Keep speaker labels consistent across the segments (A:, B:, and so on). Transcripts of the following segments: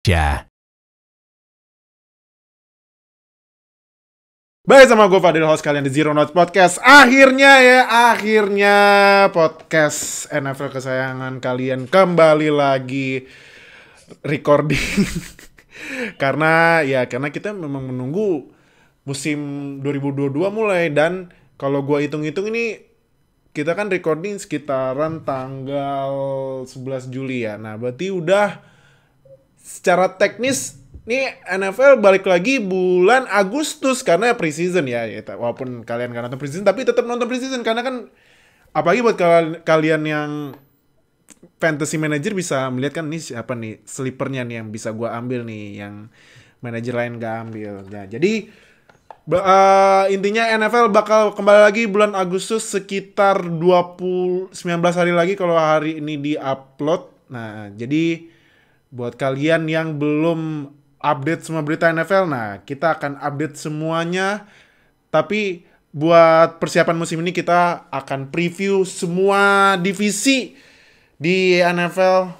A: aja.
B: Baik, sama gue Fadil, host kalian di Zero Notes Podcast. Akhirnya podcast NFL kesayangan kalian kembali lagi recording. karena kita memang menunggu musim 2022 mulai. Dan kalau gue hitung-hitung ini, kita kan recording sekitaran tanggal 11 Juli ya. Nah, berarti udah secara teknis nih NFL balik lagi bulan Agustus karena preseason ya. Walaupun kalian gak nonton preseason, tapi tetap nonton preseason karena kan apalagi buat kalian yang fantasy manager bisa melihat kan nih siapa nih sleepernya nih yang bisa gua ambil nih yang manajer lain gak ambil. Nah, jadi intinya NFL bakal kembali lagi bulan Agustus sekitar 19 hari lagi kalau hari ini di-upload. Nah, jadi buat kalian yang belum update semua berita NFL, nah kita akan update semuanya. Tapi buat persiapan musim ini kita akan preview semua divisi di NFL.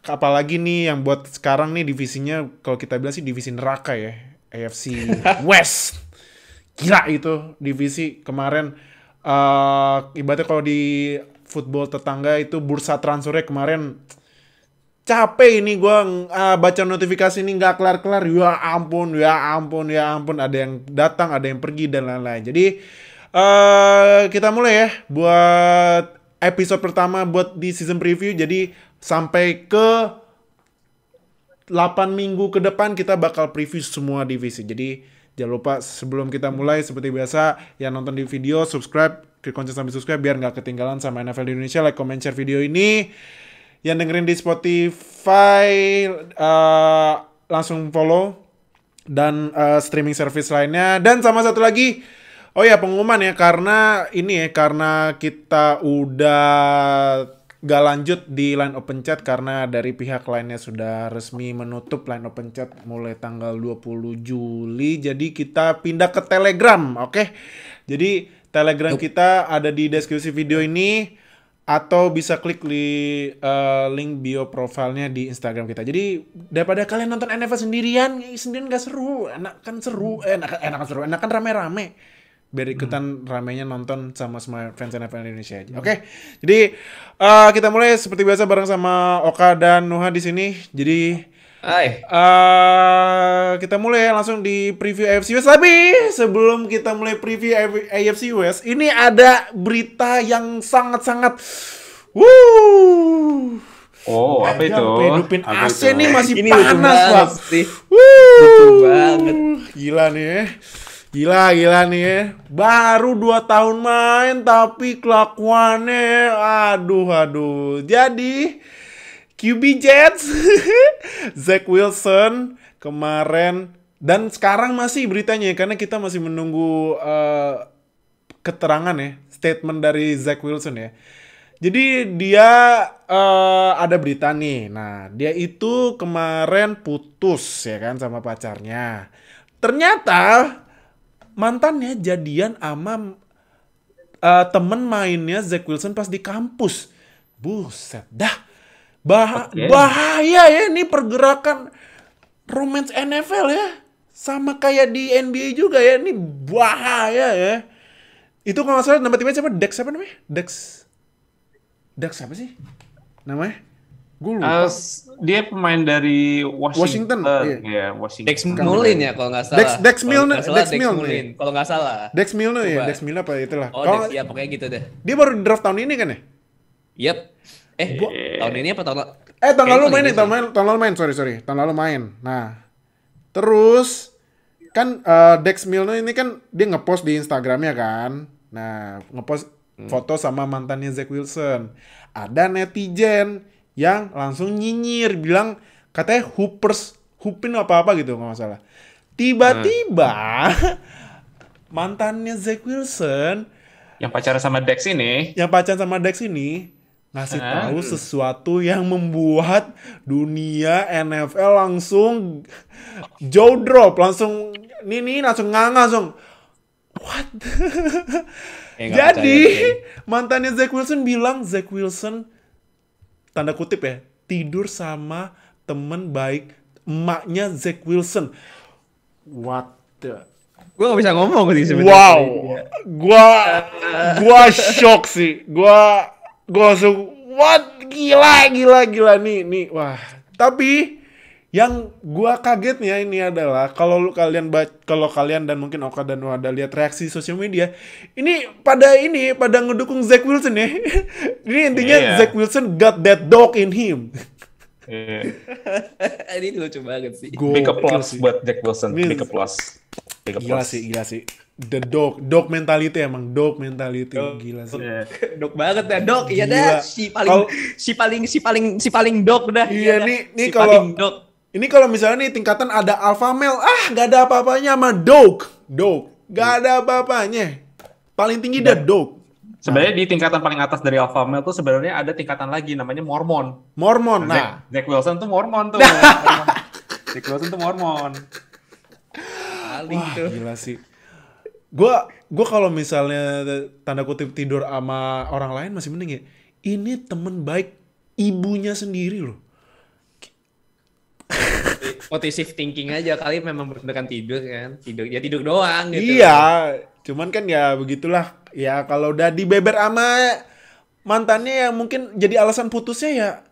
B: Apalagi nih yang buat sekarang nih divisinya, kalau kita bilang sih divisi neraka ya, AFC West. Gila itu divisi kemarin. Ibaratnya kalau di football tetangga itu bursa transfernya kemarin capek ini gue baca notifikasi ini nggak kelar-kelar. Ya ampun. Ada yang datang, ada yang pergi, dan lain-lain. Jadi kita mulai ya buat episode pertama buat di season preview. Jadi sampai ke 8 minggu ke depan kita bakal preview semua divisi. Jadi jangan lupa sebelum kita mulai, seperti biasa, yang nonton di video, subscribe, klik kunci sambil subscribe biar nggak ketinggalan sama NFL di Indonesia. Like, comment, share video ini. Yang dengerin di Spotify langsung follow, dan streaming service lainnya. Dan sama satu lagi, oh ya, pengumuman ya, karena kita udah gak lanjut di line open chat karena dari pihak lainnya sudah resmi menutup line open chat mulai tanggal 20 Juli. Jadi kita pindah ke Telegram, oke? Jadi Telegram kita ada di deskripsi video ini, atau bisa klik di link bio profilnya di Instagram kita. Jadi daripada kalian nonton NFL sendirian gak seru. Enakan rame-rame. Biar ikutan ramenya nonton sama semua fans NFL Indonesia aja. Oke. Jadi kita mulai seperti biasa bareng sama Oka dan Nuha di sini. Jadi
C: Hai.
B: Kita mulai langsung di preview AFC West. Tapi sebelum kita mulai preview AFC West, ini ada berita yang sangat-sangat
C: apa itu?
B: Hidupin AC nih masih
C: Ini
B: panas lah.
C: Lucu banget.
B: Gila nih ya. Baru 2 tahun main tapi kelakuannya aduh. Jadi QB Jets Zach Wilson kemarin, dan sekarang masih beritanya karena kita masih menunggu keterangan ya, statement dari Zach Wilson ya. Jadi dia ada berita nih. Nah, dia itu kemarin putus ya kan sama pacarnya. Ternyata mantannya jadian sama temen mainnya Zach Wilson pas di kampus. Buset dah. Bahaya ya ini pergerakan romance NFL ya. Sama kayak di NBA juga ya. Ini bahaya ya. Itu kalau gak salah nama timnya siapa? Dex siapa sih namanya? Gue lupa.
C: Dia pemain dari Washington.
B: Iya.
C: Washington.
D: Dex Milne ya kalau nggak salah.
B: Dex Milne.
D: Kalau nggak salah.
B: Dex Milne ya. Dex Milne apa itulah.
D: Oh, Dex, ya pokoknya gitu deh.
B: Dia baru draft tahun ini kan ya?
D: Yep. Tahun ini apa tahun lalu?
B: Tahun lalu main. Sorry. Tahun lalu main. Nah, terus kan Dex Milne ini kan dia ngepost di Instagramnya kan. Nah, ngepost foto sama mantannya Zach Wilson. Ada netizen yang langsung nyinyir, bilang katanya hoopin apa gitu nggak masalah. Tiba-tiba mantannya Zach Wilson
C: yang pacaran sama Dex ini
B: ngasih tahu sesuatu yang membuat dunia NFL langsung jaw drop, langsung nganga langsung. What? Jadi mantannya Zach Wilson bilang Zach Wilson tanda kutip ya tidur sama temen baik emaknya Zach Wilson. What the...
D: Gue gak bisa ngomong sih sebenarnya.
B: Wow, gua shock sih. Gua langsung, what, gila nih. Wah, tapi yang gua kagetnya ini adalah kalau kalian dan mungkin Oka dan Wada lihat reaksi sosial media, ini pada ngedukung Zach Wilson ya. Ini intinya Zach Wilson got that dog in him.
D: Ini lucu banget sih.
C: Big applause buat Zach Wilson. Big applause.
B: Gila sih. The dog mentality emang, dog mentality. Gila sih.
D: Dog banget dah, dog. Iya dah, si paling dog dah.
B: Iya nih kalau ini kalau misalnya nih tingkatan ada alpha male, gak ada apa-apanya sama dog. Gak ada apa-apanya. Paling tinggi dah dog.
C: Sebenarnya di tingkatan paling atas dari alpha male tuh sebenarnya ada tingkatan lagi namanya Mormon.
B: Nah,
C: Zach Wilson tuh Mormon tuh. Zach Wilson tuh Mormon.
B: Wah, gila sih. Gua kalau misalnya tanda kutip tidur sama orang lain masih mending ya. Ini temen baik ibunya sendiri loh.
D: Positive thinking aja kali, memang beneran tidur kan. Tidur doang gitu.
B: Iya, cuman kan ya begitulah. Ya kalau udah dibeber sama mantannya ya mungkin jadi alasan putusnya ya.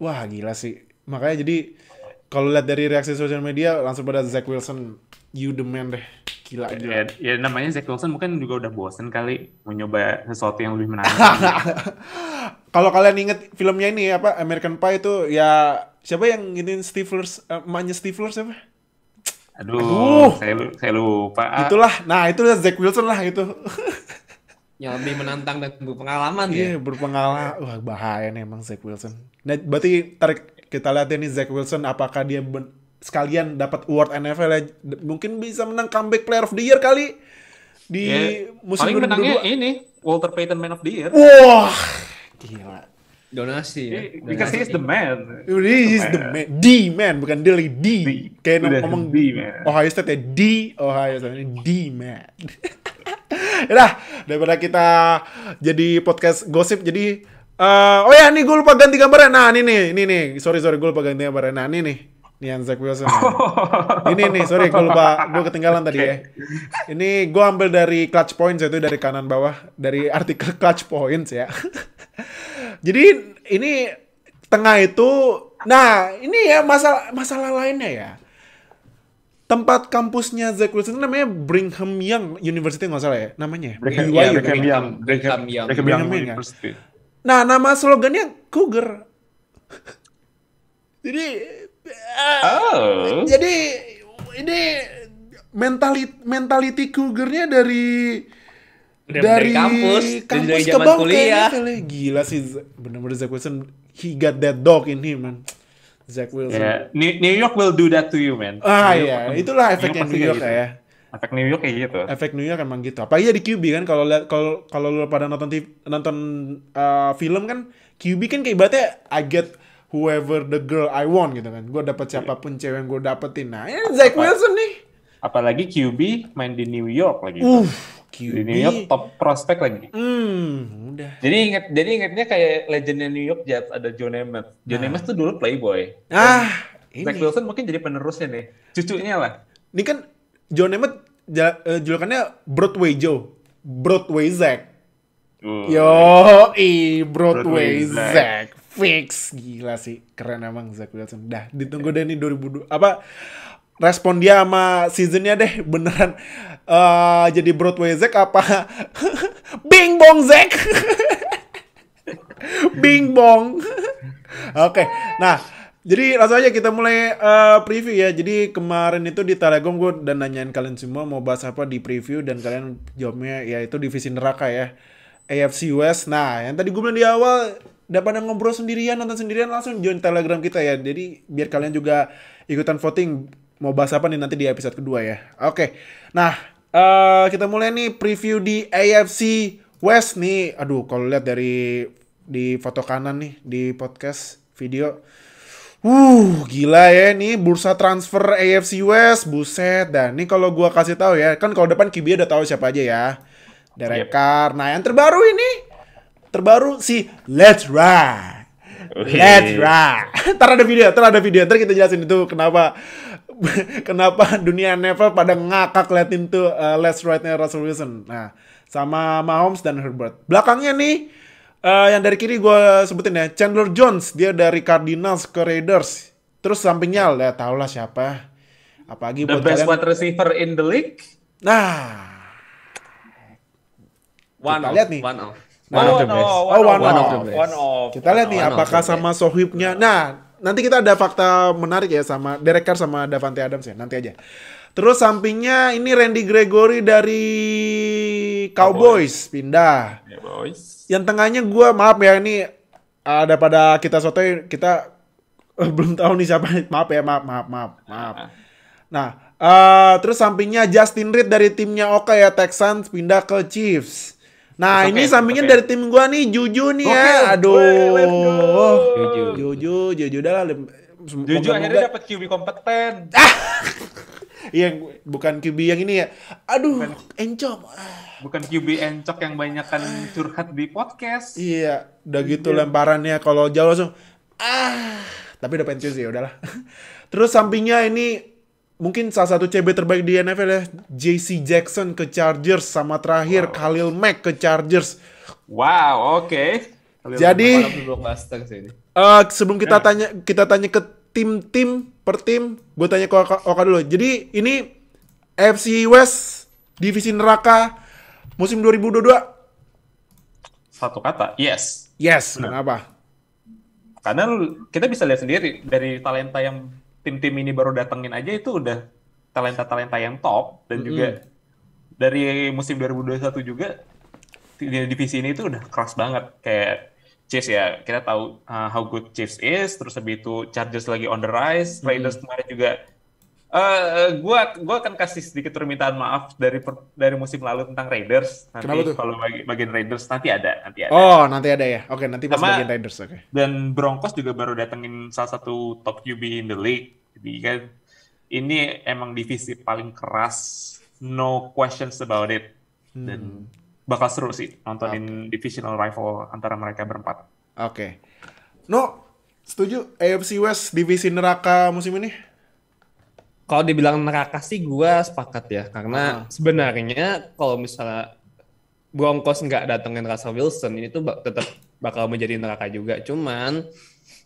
B: Wah, gila sih. Makanya jadi kalau lihat dari reaksi sosial media langsung pada Zach Wilson, you the man deh. Gila.
C: Ya namanya Zach Wilson mungkin juga udah bosen kali mau nyoba sesuatu yang lebih menantang.
B: Kalau kalian inget filmnya ini apa, American Pie itu ya siapa yang nginin Stifler, emaknya Stifler siapa?
C: Aduh. Saya lupa.
B: Itulah, nah itu Zach Wilson lah itu.
D: Yang lebih menantang dan berpengalaman ya.
B: Iya, berpengalaman. Wah, bahaya nih emang Zach Wilson. Nah, berarti kita lihat nih Zach Wilson apakah dia sekalian dapat award NFL ya. Mungkin bisa menang comeback player of the year kali di musim 2022.
C: Paling menangnya ini Walter Payton Man of the Year.
B: Wah, gila.
D: Donasi ya.
C: Because he is the man.
B: He is the man. The man, bukan D lagi. D. Kayak ngomong
C: D, man.
B: Ohio State ya. Ohio State. The man. Yaudah, daripada kita jadi podcast gosip, jadi oh ya, nih gue lupa ganti gambarnya. Nah, ini nih. Sorry, gue lupa ganti gambarnya. Nah, ini nih yang Zach Wilson. Ini nih, sorry, gue ketinggalan tadi ya. Ini gue ambil dari Clutch Points, itu dari kanan bawah, dari artikel Clutch Points ya. Jadi ini tengah itu, nah ini ya masalah lainnya ya. Tempat kampusnya Zach Wilson namanya Brigham Young University, nggak salah ya namanya.
C: Brigham Young University.
B: Nah, nama slogannya Cougar. Jadi ini mentality Cougar-nya dari kampus ke bawah kuliah. Gila sih, bener-bener Zach Wilson, he got that dog in him, man. Zach Wilson.
C: Yeah. New York will do that to you, man.
B: Iya, itulah efeknya New York ya.
C: Efek New York kayak gitu.
B: Efek New York emang gitu. Apalagi ya di QB kan, kalau lu pada nonton film kan, QB kan kayak ibaratnya I get whoever the girl I want gitu kan. Gue dapet siapapun cewek yang gue dapetin. Nah, ini Zach Wilson nih.
C: Apalagi QB main di New York lagi.
B: QB.
C: Di New York top prospek lagi.
B: Udah.
C: Jadi ingatnya kayak legendnya New York Jets ada John Namath. John Namath tuh dulu playboy. Zach Wilson mungkin jadi penerusnya nih. Cucunya lah.
B: Ini kan John Namath julukannya Broadway Joe. Broadway Zach. Broadway Zach. Fix. Gila sih. Keren emang Zach Wilson. Dah, ditunggu deh nih 2002. Respon dia sama seasonnya deh. Beneran jadi Broadway Zach apa? Bing Bong Zach. Bing Bong. Oke. Nah, jadi langsung aja kita mulai preview ya. Jadi kemarin itu di Telegram gue udah nanyain kalian semua mau bahas apa di preview, dan kalian jawabnya ya itu divisi neraka ya, AFC West. Nah, yang tadi gue bilang di awal, daripada ngobrol sendirian, nonton sendirian, langsung join Telegram kita ya. Jadi biar kalian juga ikutan voting mau bahas apa nih nanti di episode kedua ya. Oke. Nah, kita mulai nih preview di AFC West nih. Aduh, kalau lihat di foto kanan nih di podcast video. Gila ya nih bursa transfer AFC West, buset. Dan nih kalau gua kasih tahu ya, kan kalau depan QB udah tahu siapa aja ya. Derek Carr. Nah, yang terbaru si Let's Ride. Let's ride. Ntar ada video. Ntar kita jelasin itu kenapa dunia NFL pada ngakak liatin tuh Let's Ride-nya Russell Wilson. Nah, sama Mahomes dan Herbert. Belakangnya nih, yang dari kiri gue sebutin ya, Chandler Jones. Dia dari Cardinals ke Raiders. Terus sampingnya, ya tau lah siapa. Apalagi
C: the
B: buat
C: best
B: kalian.
C: wide receiver in the league.
B: Nah, kita lihat nih.
D: One of
B: Kita lihat nih apakah sama Sohibnya. Nah, nanti kita ada fakta menarik ya sama Derek Carr sama Davante Adams ya, nanti aja. Terus sampingnya ini Randy Gregory dari Cowboys pindah.
C: Yeah, boys.
B: Yang tengahnya gue maaf ya, ini ada pada kita sotoy, kita belum tahu nih siapa. Maaf ya, maaf. Nah, terus sampingnya Justin Reed dari timnya Oka ya, Texans pindah ke Chiefs. Nah, ini sampingnya dari tim gua nih, Juju nih ya. Aduh. Juju udah lah.
C: Juju akhirnya dapat QB kompeten.
B: Iya, bukan QB yang ini ya. Aduh, encok.
C: Bukan QB encok yang banyakan curhat di podcast.
B: Iya, udah gitu lemparannya kalau jauh langsung tapi udah pensiun sih, udahlah. Terus sampingnya ini mungkin salah satu CB terbaik di NFL ya, JC Jackson ke Chargers, sama terakhir Khalil Mack ke Chargers.
C: Wow, oke.
B: Jadi sebelum kita
C: Ya.
B: tanya ke tim per tim, gue tanya ke Oka dulu. Jadi ini AFC West divisi neraka musim 2022.
C: Satu kata, yes.
B: Yes,
C: Benar.
B: kenapa?
C: Karena kita bisa lihat sendiri dari talenta yang tim-tim ini baru datengin aja itu udah talenta-talenta yang top, dan juga dari musim 2021 juga di divisi ini itu udah keras banget. Kayak Chiefs ya, kita tahu how good Chiefs is, terus habis itu Chargers lagi on the rise, Raiders kemarin juga. Gua akan kasih sedikit permintaan maaf dari musim lalu tentang Raiders. Nanti
B: Kenapa tuh?
C: kalau bagian Raiders nanti ada.
B: Oh, nanti ada ya. Oke, nanti pas
C: Sama-
B: bagian Raiders, oke.
C: Dan Broncos juga baru datengin salah satu top QB in the league. Jadi kan ini emang divisi paling keras, no questions about it. Dan bakal seru sih nontonin divisional rival antara mereka berempat.
B: Oke. No, setuju AFC West divisi neraka musim ini?
D: Kalau dibilang neraka sih gue sepakat ya, karena sebenarnya kalau misalnya Broncos nggak datengin Russell Wilson, ini tuh tetap bakal menjadi neraka juga. Cuman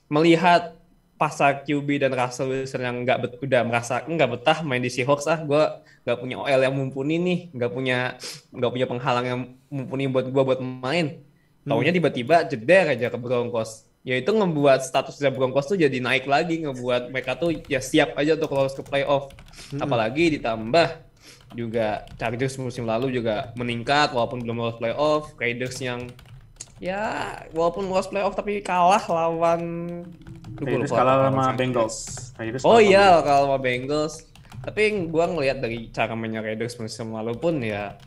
D: melihat pasar QB dan Russell Wilson yang udah merasa nggak betah main di Seahawks, gue nggak punya OL yang mumpuni nih, nggak punya penghalang yang mumpuni buat gue buat main. Taunya tiba-tiba jeder aja ke Broncos. Ya itu ngebuat statusnya Broncos tuh jadi naik lagi, ngebuat mereka tuh ya siap aja untuk lolos ke playoff. Apalagi ditambah juga Chargers musim lalu juga meningkat walaupun belum lolos playoff. Raiders yang ya walaupun lolos playoff tapi kalah lawan
C: Raiders kalah sama Bengals.
D: Oh iya, kalah sama Bengals. Tapi gua ngelihat dari cara mainnya Raiders musim lalu pun ya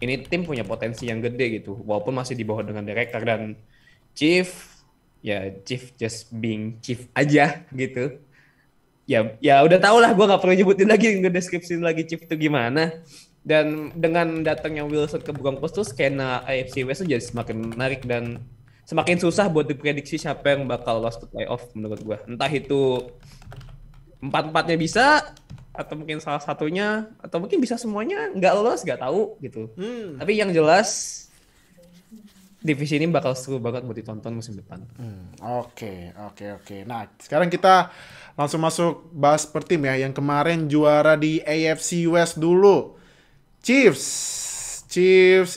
D: ini tim punya potensi yang gede gitu. Walaupun masih di bawah dengan Derek Carr dan Chief just being Chief aja gitu. Ya udah tau lah, gue nggak perlu nyebutin lagi, ngedeskripsiin lagi Chief itu gimana. Dan dengan datangnya Wilson ke Broncos tuh skena AFC West tuh jadi semakin menarik dan semakin susah buat diprediksi siapa yang bakal lolos ke playoff menurut gue. Entah itu 4-4-nya bisa, atau mungkin salah satunya, atau mungkin bisa semuanya nggak lolos, nggak tahu gitu. Tapi yang jelas divisi ini bakal seru banget buat ditonton musim depan.
B: Oke. Nah, sekarang kita langsung masuk bahas per tim ya. Yang kemarin juara di AFC West dulu. Chiefs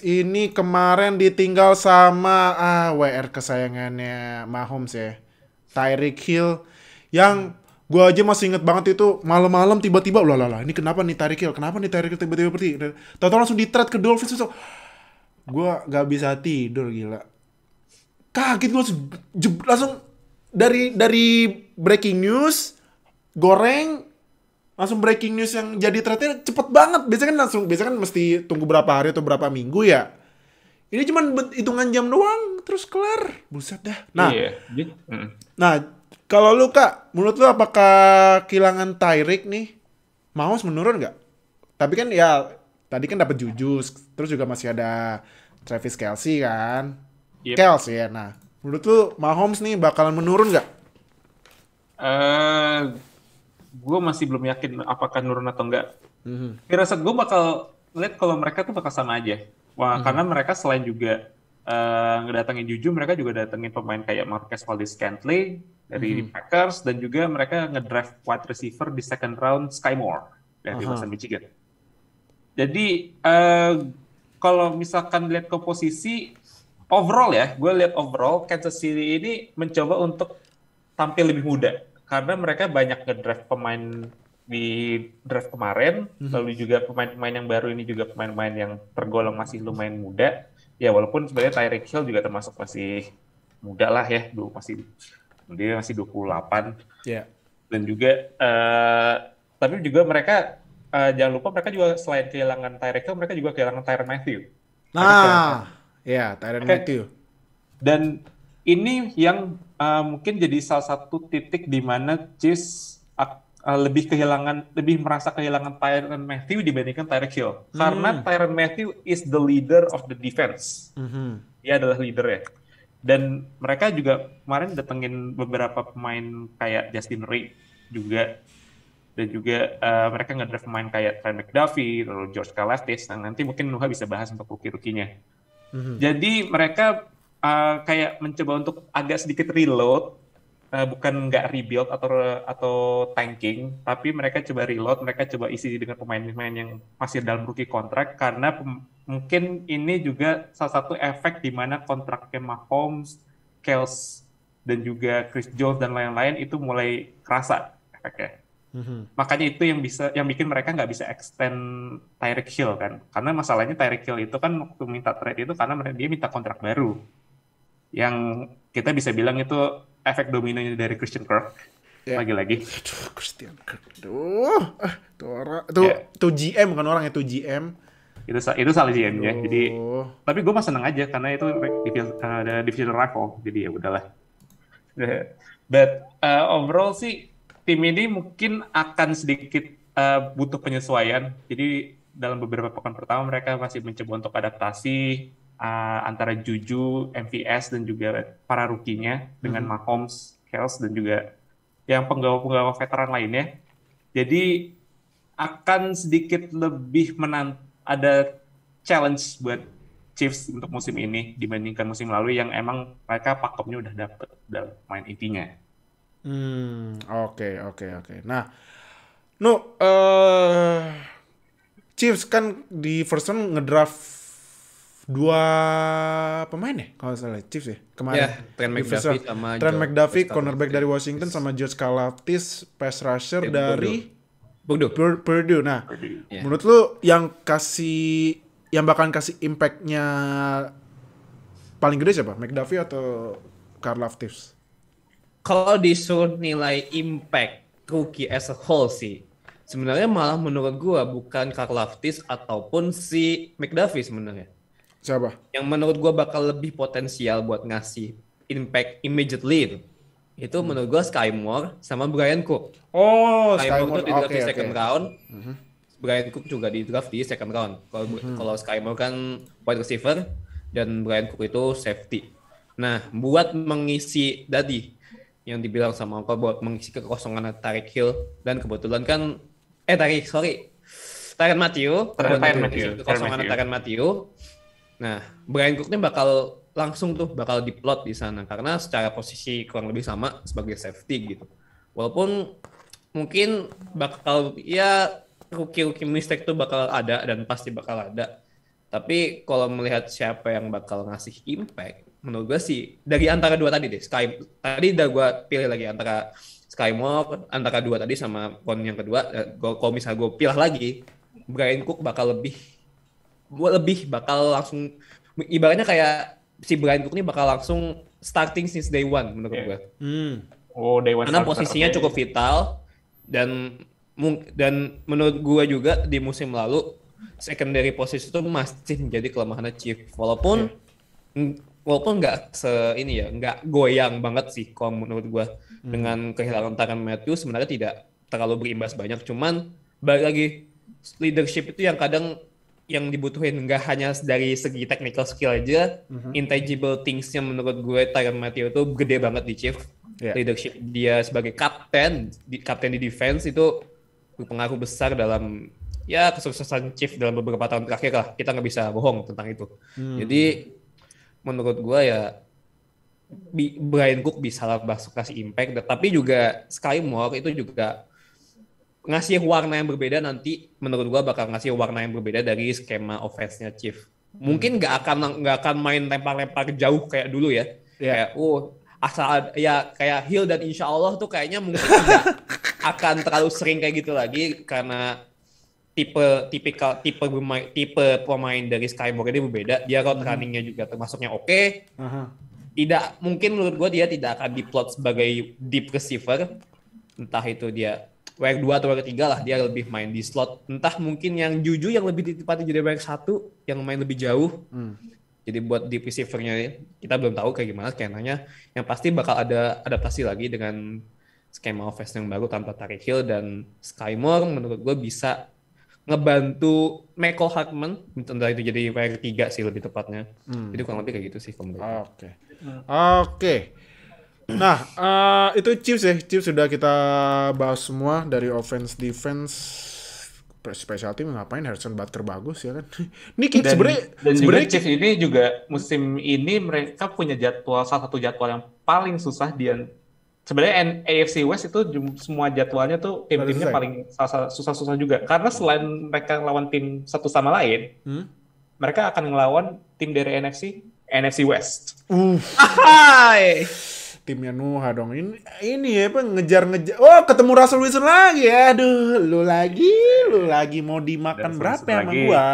B: ini kemarin ditinggal sama WR kesayangannya Mahomes ya. Tyreek Hill yang gue aja masih inget banget itu malam-malam tiba-tiba ini kenapa nih Tyreek Hill tiba-tiba pergi. Tahu-tahu langsung di-trade ke Dolphins itu. Gue gak bisa tidur, gila. Kaget gue langsung dari breaking news, goreng, langsung breaking news yang jadi trade-nya cepet banget. Biasanya kan mesti tunggu berapa hari atau berapa minggu ya. Ini cuma hitungan jam doang, terus kelar. Buset dah. Nah, kalau lu Kak, menurut lu apakah kehilangan Tyreek nih, Mahomes menurun gak? Tapi kan ya tadi kan dapat Juju, terus juga masih ada Travis Kelce kan.
C: Yep.
B: Kelce ya. Nah, Menurut lu Mahomes nih bakalan menurun nggak?
C: Gue masih belum yakin apakah nurun atau enggak. Firasat gue bakal lihat kalau mereka tuh bakal sama aja. Wah, karena mereka selain juga ngedatengin Juju, mereka juga datengin pemain kayak Marquez Valdes-Scantling dari Packers, dan juga mereka ngedraft wide receiver di second round Sky Moore dari Western Michigan. Jadi kalau misalkan lihat komposisi overall ya, gue lihat overall Kansas City ini mencoba untuk tampil lebih muda karena mereka banyak ngedraft pemain di draft kemarin, lalu juga pemain-pemain yang baru ini juga pemain-pemain yang tergolong masih lumayan muda. Ya walaupun sebenarnya Tyreek Hill juga termasuk masih muda lah ya, dia masih 28.
B: Ya.
C: Dan juga tapi juga mereka jangan lupa mereka juga selain kehilangan Tyreek Hill, mereka juga kehilangan Tyrann Mathieu.
B: Nah, ya Tyrann Mathieu.
C: Dan ini yang mungkin jadi salah satu titik di mana Chiefs lebih merasa kehilangan Tyrann Mathieu dibandingkan Tyreek Hill. Karena Tyrann Mathieu is the leader of the defense. Dia adalah leader ya. Dan mereka juga kemarin datengin beberapa pemain kayak Justin Reid juga. Dan juga mereka ngedraft pemain kayak Trent McDuffie, lalu George Karlaftis. Nah, nanti mungkin Nuha bisa bahas untuk rookie-rookie-nya. Jadi mereka kayak mencoba untuk agak sedikit reload, bukan nggak rebuild atau tanking, tapi mereka coba reload, mereka coba isi dengan pemain-pemain yang masih dalam rookie kontrak, karena mungkin ini juga salah satu efek di mana kontraknya Mahomes, Kels, dan juga Chris Jones dan lain-lain itu mulai kerasa efeknya. Makanya itu yang bikin mereka nggak bisa extend Tyreek Hill kan, karena masalahnya Tyreek Hill itu kan waktu minta trade itu karena dia minta kontrak baru, yang kita bisa bilang itu efek dominonya dari Christian Kirk. Lagi-lagi.
B: Aduh, Christian Kirk. Tuh GM bukan orang, itu GM.
C: Itu salah GM-nya. Jadi, tapi gue mah seneng aja karena itu ada divisional rival. Jadi ya udahlah. But overall sih tim ini mungkin akan sedikit butuh penyesuaian. Jadi dalam beberapa pekan pertama mereka masih mencoba untuk adaptasi antara Juju, MVS, dan juga para rookie-nya dengan Mahomes, Kels, dan juga yang penggawa-penggawa veteran lainnya. Jadi akan sedikit lebih ada challenge buat Chiefs untuk musim ini dibandingkan musim lalu yang emang mereka pakemnya udah dapet dalam main intinya.
B: Oke. Nah, Chiefs kan di first round ngedraft 2 pemain ya kalau nggak salah Chiefs ya kemarin. Trent McDuffie cornerback dari Washington, sama George Karlaftis pass rusher dari Purdue. Nah, menurut lu yang bakalan kasih impact-nya paling gede siapa? McDuffie atau Karlaftis?
D: Kalau disuruh nilai impact rookie as a whole sih, sebenarnya malah menurut gua bukan Karlaftis ataupun si McDuffie sebenarnya.
B: Siapa?
D: Yang menurut gue bakal lebih potensial buat ngasih impact immediately itu menurut gue Sky Moore sama Brian Cook. Sky Moore itu di draft di second round. Brian Cook juga di draft di second round. Kalau Sky Moore kan wide receiver dan Brian Cook itu safety. Nah, buat mengisi tadi yang dibilang sama Uncle, buat mengisi kekosongan Tyreek Hill, dan kebetulan kan Tyrann Mathieu. Kekosongan Tyrann Mathieu. Nah, Brian Cook ini bakal langsung bakal diplot di sana karena secara posisi kurang lebih sama sebagai safety gitu. Walaupun mungkin bakal ya rookie mistake tuh bakal ada dan pasti bakal ada. Tapi kalau melihat siapa yang bakal ngasih impact, menurut gue sih dari antara dua tadi deh. Tadi udah gue pilih lagi antara Sky Moore, antara dua tadi sama round yang kedua. Kalau misalnya gue pilih lagi, Brian Cook bakal lebih bakal langsung, ibaratnya kayak si Brian Cook ini bakal langsung starting since day one menurut gue.
C: Day one.
D: Karena posisinya cukup vital dan menurut gue juga di musim lalu secondary posisi itu masih menjadi kelemahan Chief. Walaupun nggak nggak goyang banget sih kalau menurut gue dengan kehilangan Tyrann Mathieu sebenarnya tidak terlalu berimbas banyak. Cuman balik lagi leadership itu yang kadang yang dibutuhin nggak hanya dari segi technical skill aja, intangible things-nya menurut gue Tyrann Mathieu itu gede banget di Chiefs.
B: Yeah.
D: Leadership dia sebagai kapten di defense itu berpengaruh besar dalam ya kesuksesan Chiefs dalam beberapa tahun terakhir lah. Kita nggak bisa bohong tentang itu. Jadi menurut gue ya Brian Cook bisa lah kasih impact, tapi juga Sky Moore itu juga ngasih warna yang berbeda nanti. Menurut gua bakal ngasih warna yang berbeda dari skema offense-nya Chief. Mungkin nggak akan main lempar-lempar jauh kayak dulu ya.
B: Yeah.
D: Kayak asal ya kayak Hill dan Insya Allah tuh kayaknya mungkin tidak akan terlalu sering kayak gitu lagi karena tipe pemain dari Sky Moore ini berbeda. Dia route running-nya juga termasuknya oke. Tidak mungkin menurut gue dia tidak akan diplot sebagai deep receiver. Entah itu dia wide 2 atau wide 3 lah, dia lebih main di slot. Entah mungkin yang Juju yang lebih ditempati jadi wide 1 yang main lebih jauh. Jadi buat deep receiver-nya kita belum tahu kayak gimana skenanya. Yang pasti bakal ada adaptasi lagi dengan skema offense yang baru tanpa Tyreek Hill dan Sky Moore menurut gue bisa ngebantu Michael Hartman, entah itu jadi wide 3 sih lebih tepatnya. Jadi kurang lebih kayak gitu sih.
B: Oke. Nah, itu Chiefs ya. Chiefs sudah kita bahas semua dari offense, defense, special team. Ngapain Harrison Butker bagus ya kan? Ini
C: sebenarnya Chiefs ini juga musim ini mereka punya salah satu jadwal yang paling susah sebenarnya AFC West itu semua jadwalnya tuh tim-timnya paling susah-susah juga. Karena selain mereka lawan tim satu sama lain, mereka akan ngelawan tim dari NFC West.
B: Timnya Nuha dong. Ini ya ngejar-ngejar. Oh, ketemu Russell Wilson lagi ya. Aduh, lu lagi mau dimakan berapa sama gua?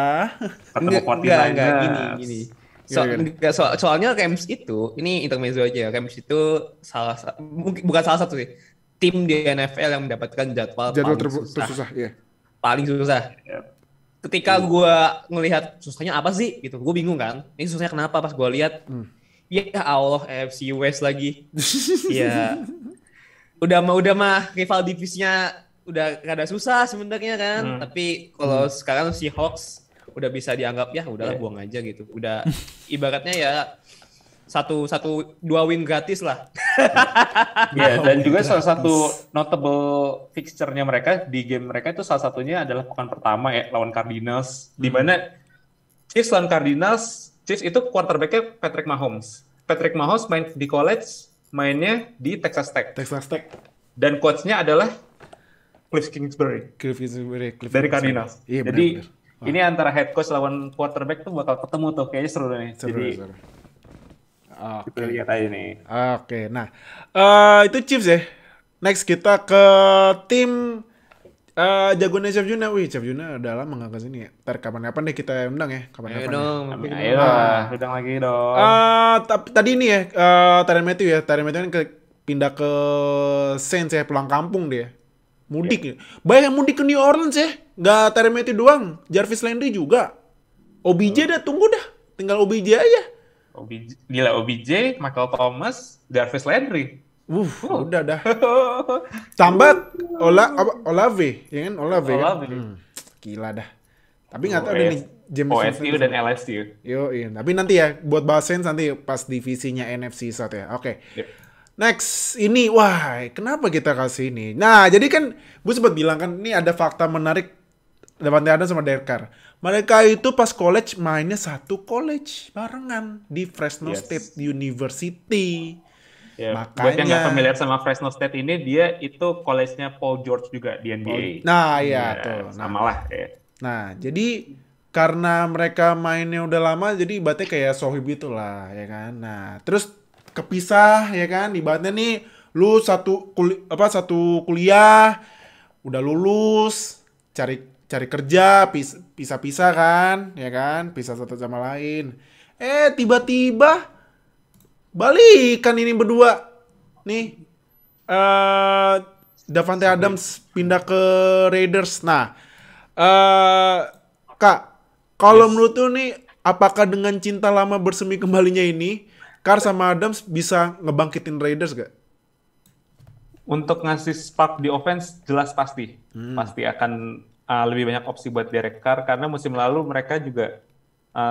D: Enggak gini. Soalnya Rams itu, ini intermezzo aja. Rams itu bukan salah satu sih. Tim di NFL yang mendapatkan jadwal
B: tersusah. Yeah.
D: Paling susah. Ketika gue ngelihat susahnya apa sih gitu, gue bingung kan. Ini susahnya kenapa pas gue lihat. Ya Allah, AFC West lagi. Ya. Udah mah rival divisinya udah rada susah sebenarnya kan. Tapi kalau sekarang Seahawks udah bisa dianggap ya udahlah buang aja gitu. Udah ibaratnya ya dua win gratis lah.
C: Ya, dan juga salah satu notable fixture-nya mereka di game mereka itu salah satunya adalah pekan pertama ya lawan Cardinals, di mana Chiefs lawan Cardinals. Chiefs itu quarterback-nya Patrick Mahomes. Patrick Mahomes main di college, mainnya di Texas Tech. Dan coach-nya adalah Cliff Kingsbury. Dari Cardinals.
B: Iya,
C: jadi
B: benar.
C: ini antara head coach lawan quarterback tuh bakal ketemu tuh, kayaknya seru nih.
B: Seru.
C: Kita lihat aja nih.
B: Oke, nah itu Chiefs ya. Next kita ke tim jagoannya Chef Juna. Wih, Chef Juna udah lama nggak kesini ya. Ntar kapan-kapan deh kita undang ya. Kapan-kapan.
C: Ayo undang lagi dong.
B: Tadi ini ya, Tyrann Mathieu ya. Tyrann Mathieu kan pindah ke Saints ya, pulang kampung dia. Mudik ya. Banyak yang mudik ke New Orleans ya. Nggak Tyrann Mathieu doang. Jarvis Landry juga. OBJ dah, tunggu dah. Tinggal OBJ aja.
C: OBJ, Michael Thomas, Jarvis Landry.
B: Udah dah. Tambah Olave, ya kan? Olave. Gila dah. Tapi nggak tahu nih James
C: OSU dan LSU.
B: Iya. Tapi nanti ya buat bahas Saints nanti pas divisinya NFC South ya. Oke.
C: Yep.
B: Next ini, kenapa kita kasih ini? Nah, jadi kan gue sempat bilang kan ini ada fakta menarik Davante Adams sama Derek Carr. Mereka itu pas college mainnya satu college barengan di Fresno State University.
C: Ya, buat yang nggak familiar sama Fresno State ini, dia itu college-nya Paul George juga di NBA.
B: Nah, iya tuh.
C: Sama lah. Ya.
B: Nah, jadi karena mereka mainnya udah lama, jadi ibaratnya kayak sohib gitu lah, ya kan. Nah, terus kepisah, ya kan. Ibaratnya nih, lu satu kuliah, udah lulus, cari kerja, pisah-pisah kan, ya kan. Pisah satu sama lain. Tiba-tiba balikan ini berdua nih. Davante Adams pindah ke Raiders. Nah, Kak, kalau menurut lu nih, apakah dengan cinta lama bersemi kembalinya ini, Carr sama Adams bisa ngebangkitin Raiders gak?
C: Untuk ngasih spark di offense jelas pasti akan lebih banyak opsi buat Derek Carr karena musim lalu mereka juga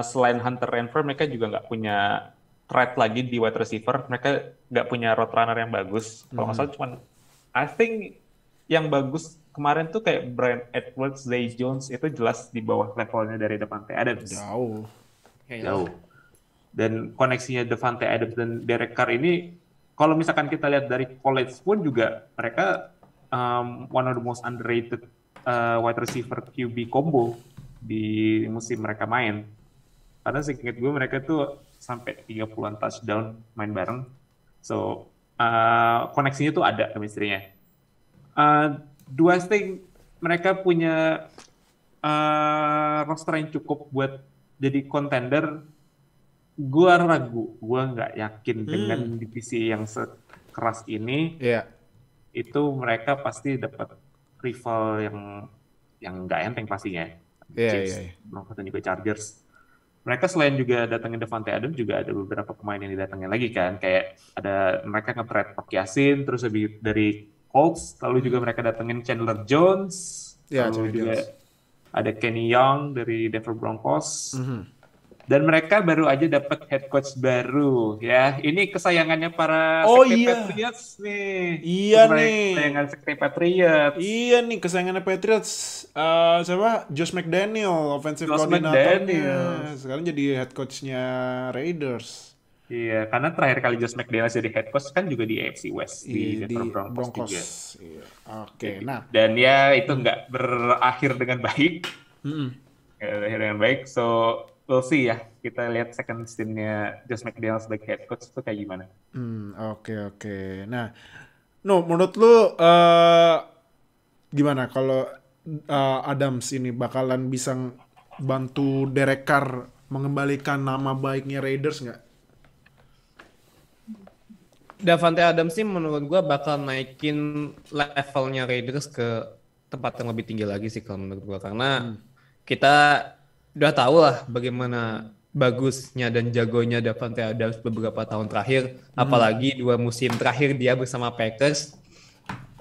C: selain Hunter Renfrow mereka juga nggak punya threat lagi di wide receiver, mereka nggak punya route runner yang bagus. Kalau nggak salah cuman I think yang bagus kemarin tuh kayak Bryan Edwards, Zay Jones itu jelas di bawah levelnya dari Davante Adams.
B: Jauh.
C: Jauh. Dan koneksinya Davante Adams dan Derek Carr ini kalau misalkan kita lihat dari college pun juga mereka one of the most underrated wide receiver QB combo di musim mereka main. Karena seingat gue mereka tuh sampai 30-an touchdown main bareng. So, koneksinya tuh ada chemistry-nya. Dua thing, mereka punya roster yang cukup buat jadi contender. Gue ragu, gue nggak yakin dengan divisi yang sekeras ini. Itu mereka pasti dapat rival yang nggak enteng pastinya. Chiefs, Broncos dan juga Chargers. Mereka selain juga datangin Davante Adams juga ada beberapa pemain yang didatangin lagi kan, kayak ada mereka nge-trade Pak Yasin, terus lebih dari Colts, lalu juga mereka datangin Chandler Jones, lalu juga ada Kenny Young dari Denver Broncos. Dan mereka baru aja dapat head coach baru ya. Ini kesayangannya para Sekte Patriots nih. Kesayangan Sekte Patriots.
B: Iya nih kesayangannya Patriots. Siapa? Josh McDaniel, offensive coordinator-nya. Sekarang jadi head coach-nya Raiders.
C: Iya, karena terakhir kali Josh McDaniel jadi head coach kan juga di AFC West di Denver Broncos juga.
B: Iya. Oke, nah.
C: Dan ya itu nggak berakhir dengan baik. Berakhir dengan baik, so we'll see ya. Kita lihat second stint-nya Josh McDaniel sebagai head coach itu kayak gimana.
B: Oke. Nah, menurut lu gimana kalau Adams ini bakalan bisa bantu Derek Carr mengembalikan nama baiknya Raiders nggak?
D: Davante Adams sih menurut gue bakal naikin levelnya Raiders ke tempat yang lebih tinggi lagi sih kalau menurut gue. Karena kita udah tahu lah bagaimana bagusnya dan jagonya Davante Adams beberapa tahun terakhir, apalagi 2 musim terakhir dia bersama Packers.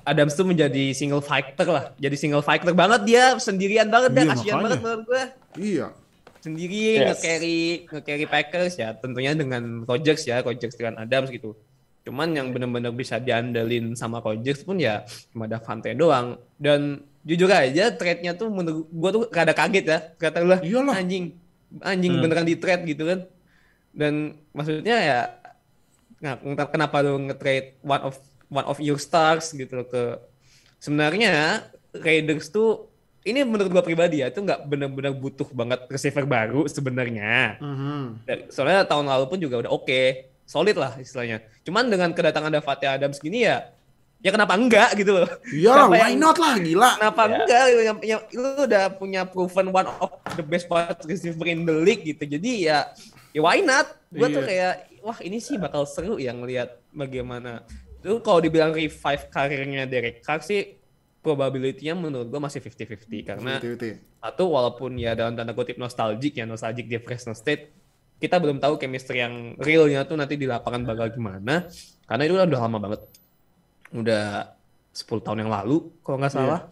D: Adams tuh menjadi single fighter lah, jadi single fighter banget dia, sendirian banget, dia kasihan banget menurut gue.
B: Iya.
D: Sendiri nge-carry Packers ya, tentunya dengan Rodgers dengan Adams gitu. Cuman yang benar-benar bisa diandelin sama Rodgers pun ya cuma Davante doang. Dan jujur aja trade-nya tuh menurut gue tuh rada kaget ya. Kata lu lah, anjing beneran di trade gitu kan. Dan maksudnya ya kenapa lu nge-trade one of your stars gitu ke sebenarnya Raiders tuh ini menurut gue pribadi ya itu nggak benar-benar butuh banget receiver baru sebenarnya. Soalnya tahun lalu pun juga udah oke. Solid lah istilahnya. Cuman dengan kedatangan Davante Adams gini ya kenapa enggak gitu loh.
B: Iya, why not lah, gila.
D: Kenapa enggak? Lu udah punya proven one of the best wide receiver in the league gitu. Jadi ya why not? Gue tuh kayak wah ini sih bakal seru ya ngelihat bagaimana. Tuh kalau dibilang revive karirnya Derek Carr sih probability-nya menurut gue masih 50-50 karena satu walaupun ya dalam tanda kutip nostalgic di Fresno State, kita belum tahu chemistry yang realnya tuh nanti di lapangan bakal gimana. Karena itu udah lama banget. Udah 10 tahun yang lalu kalau nggak salah.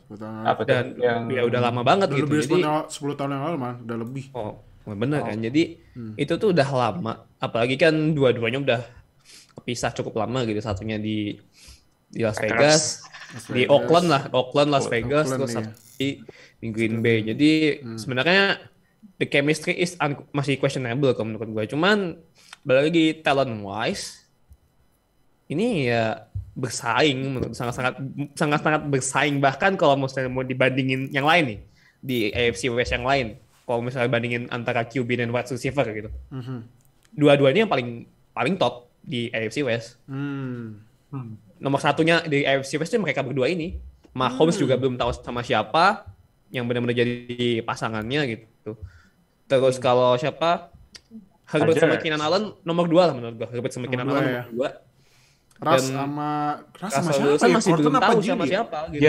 D: Dan ya udah lama banget gitu.
B: Jadi 10 tahun yang lalu mah udah lebih.
D: Oh, bener kan. Jadi itu tuh udah lama. Apalagi kan dua-duanya udah kepisah cukup lama gitu. Satunya di Las Vegas, di Oakland, Las Vegas, terus di Green Bay. Jadi sebenarnya the chemistry is masih questionable kalau menurut gue. Cuman balik lagi talent wise ini ya bersaing, sangat bersaing, bahkan kalau misalnya mau dibandingin yang lain nih di AFC West yang lain, kalau misalnya bandingin antara QB dan wide receiver gitu, dua-duanya yang paling top di AFC West. Nomor satunya di AFC West itu mereka berdua ini. Mahomes juga belum tahu sama siapa yang benar-benar jadi pasangannya gitu. Terus kalau siapa? Herbert sama Keenan Allen nomor 2 lah menurut gua. Herbert sama Keenan Allen nomor 2.
B: Ras sama siapa?
D: Masih belum tahu sama siapa gitu.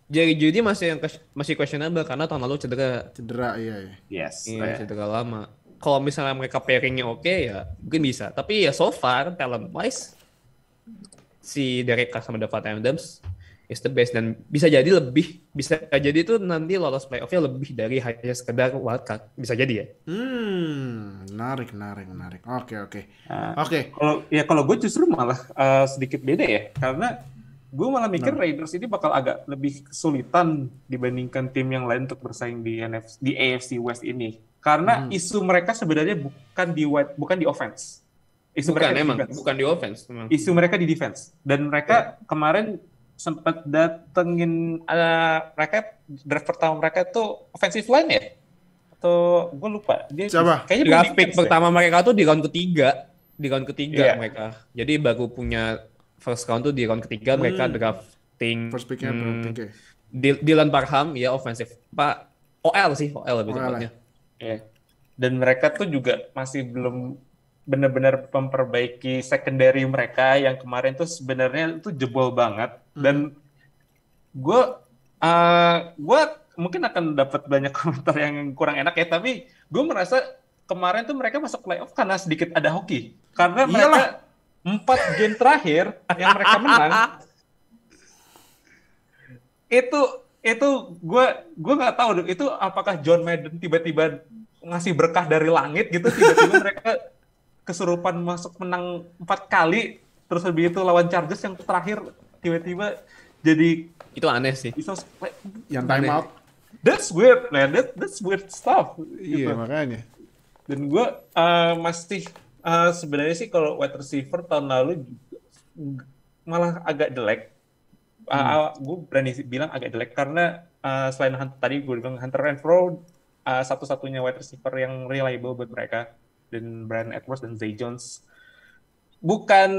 C: Jerry
D: Judy masih questionable karena tahun lalu cedera.
B: Iya.
C: Yes.
D: Iya, cedera lama. Kalau misalnya mereka pairingnya oke ya mungkin bisa. Tapi ya so far talent wise si Derek Carr sama Davante Adams is the best, dan bisa jadi itu nanti lolos playoff-nya lebih dari hanya sekedar wildcard, bisa jadi ya.
B: Menarik. Oke.
C: Nah,
B: Oke.
C: kalau gue justru malah sedikit beda ya, karena gue malah mikir Raiders ini bakal agak lebih kesulitan dibandingkan tim yang lain untuk bersaing di AFC West ini, karena isu mereka sebenarnya bukan di offense.
D: Bukan di offense.
C: Isu mereka di defense, dan mereka kemarin sempat datengin mereka draft pertama mereka tuh offensive line ya, atau gue lupa dia
B: Siapa?
C: kayaknya
D: Draft pick pertama mereka tuh di round ketiga
C: Iya.
D: mereka, jadi baru punya first round tuh di round ketiga. Mereka drafting
B: First pick-nya berapa pick?
D: Dylan Parham ya, offensive OL lebih tepatnya.
C: Iya. Dan mereka tuh juga masih belum benar-benar memperbaiki secondary mereka yang kemarin tuh sebenarnya itu jebol banget. Dan gue mungkin akan dapat banyak komentar yang kurang enak ya, tapi gue merasa kemarin tuh mereka masuk playoff karena sedikit ada hoki, karena mereka 4 game terakhir yang mereka menang itu gue nggak tahu itu apakah John Madden tiba-tiba ngasih berkah dari langit gitu, tiba-tiba mereka kesurupan masuk menang 4 kali, terus habis itu lawan Chargers yang terakhir tiba-tiba jadi
D: itu aneh sih.
B: Yang time out.
C: That's weird, man. That's weird stuff.
B: Iya,
C: gitu.
B: makanya.
C: Dan gue masih sebenarnya sih kalau wide receiver tahun lalu malah agak jelek. Gue berani bilang agak jelek karena selain tadi gue bilang Hunter Renfrow satu-satunya wide receiver yang reliable buat mereka, dan Bryan Edwards dan Zay Jones bukan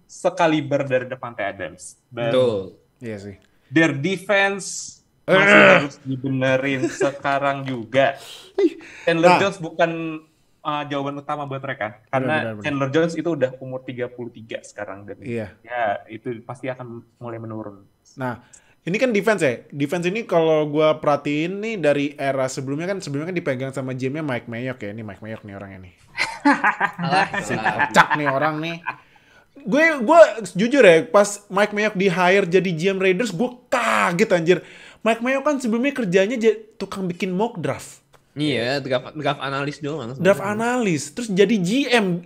C: sekaliber dari Davante Adams.
D: Betul.
B: Iya sih.
C: Their defense masih harus dibenerin sekarang juga. Chandler Jones bukan jawaban utama buat mereka, karena
B: Benar.
C: Chandler Jones itu udah umur 33 sekarang, dan
B: Iya.
C: ya itu pasti akan mulai menurun.
B: Nah, ini kan defense ya. Defense ini kalau gue perhatiin nih dari era sebelumnya kan dipegang sama GM-nya Mike Mayock ya. Ini Mike Mayock nih orangnya nih. Cak nih orang nih. Gue jujur ya, pas Mike Mayock di hire jadi GM Raiders, gue kaget anjir. Mike Mayock kan sebelumnya kerjanya tukang bikin mock draft.
D: Iya, draft analis doang.
B: Draft analis, terus jadi GM.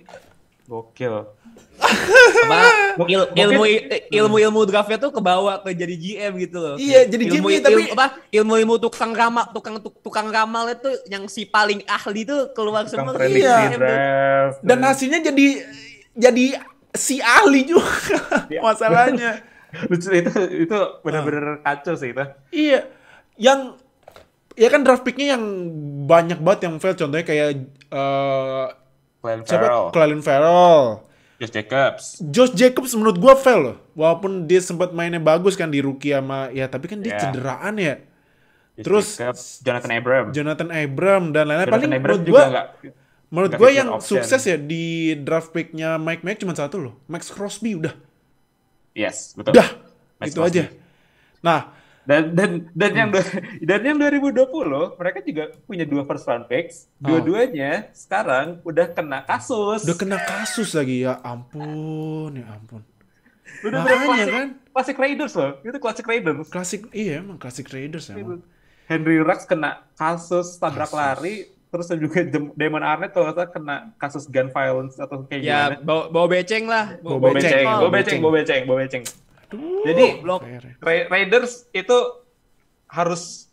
C: Gokil.
D: Ilmu draftnya tuh kebawa ke jadi GM gitu loh.
B: Iya, jadi GM tapi
D: ilmu tukang ramal itu yang si paling ahli tuh keluar semua.
B: Iya. Dan hasilnya jadi si ahli juga masalahnya.
C: Lucu itu benar-benar kacau sih itu.
B: Iya. Ya kan draft pick-nya yang banyak banget yang fail, contohnya kayak Clelin Ferrell, Josh Jacobs menurut gua fail loh. Walaupun dia sempat mainnya bagus kan di rookie sama tapi kan dia cederaan ya. Terus Jonathan Abram dan lain-lain. Paling menurut gua yang sukses ya di draft pick-nya Mike Mayock cuma satu loh, Max Crosby udah.
C: Yes, betul.
B: Udah. Itu aja. Nah,
C: dan yang 2020 mereka juga punya 2 first round picks. Dua-duanya sekarang udah kena kasus.
B: Udah kena kasus lagi, ya ampun.
C: Makanya kan Classic Raiders loh. Itu Classic Raiders.
B: Emang Classic Raiders emang.
C: Henry Ruggs kena kasus tabrak lari, terus juga Damon Arnett kalau nggak kena kasus gun violence atau kayak gimana.
D: Ya, bawa beceng lah.
C: Bawa beceng. Jadi Raiders itu harus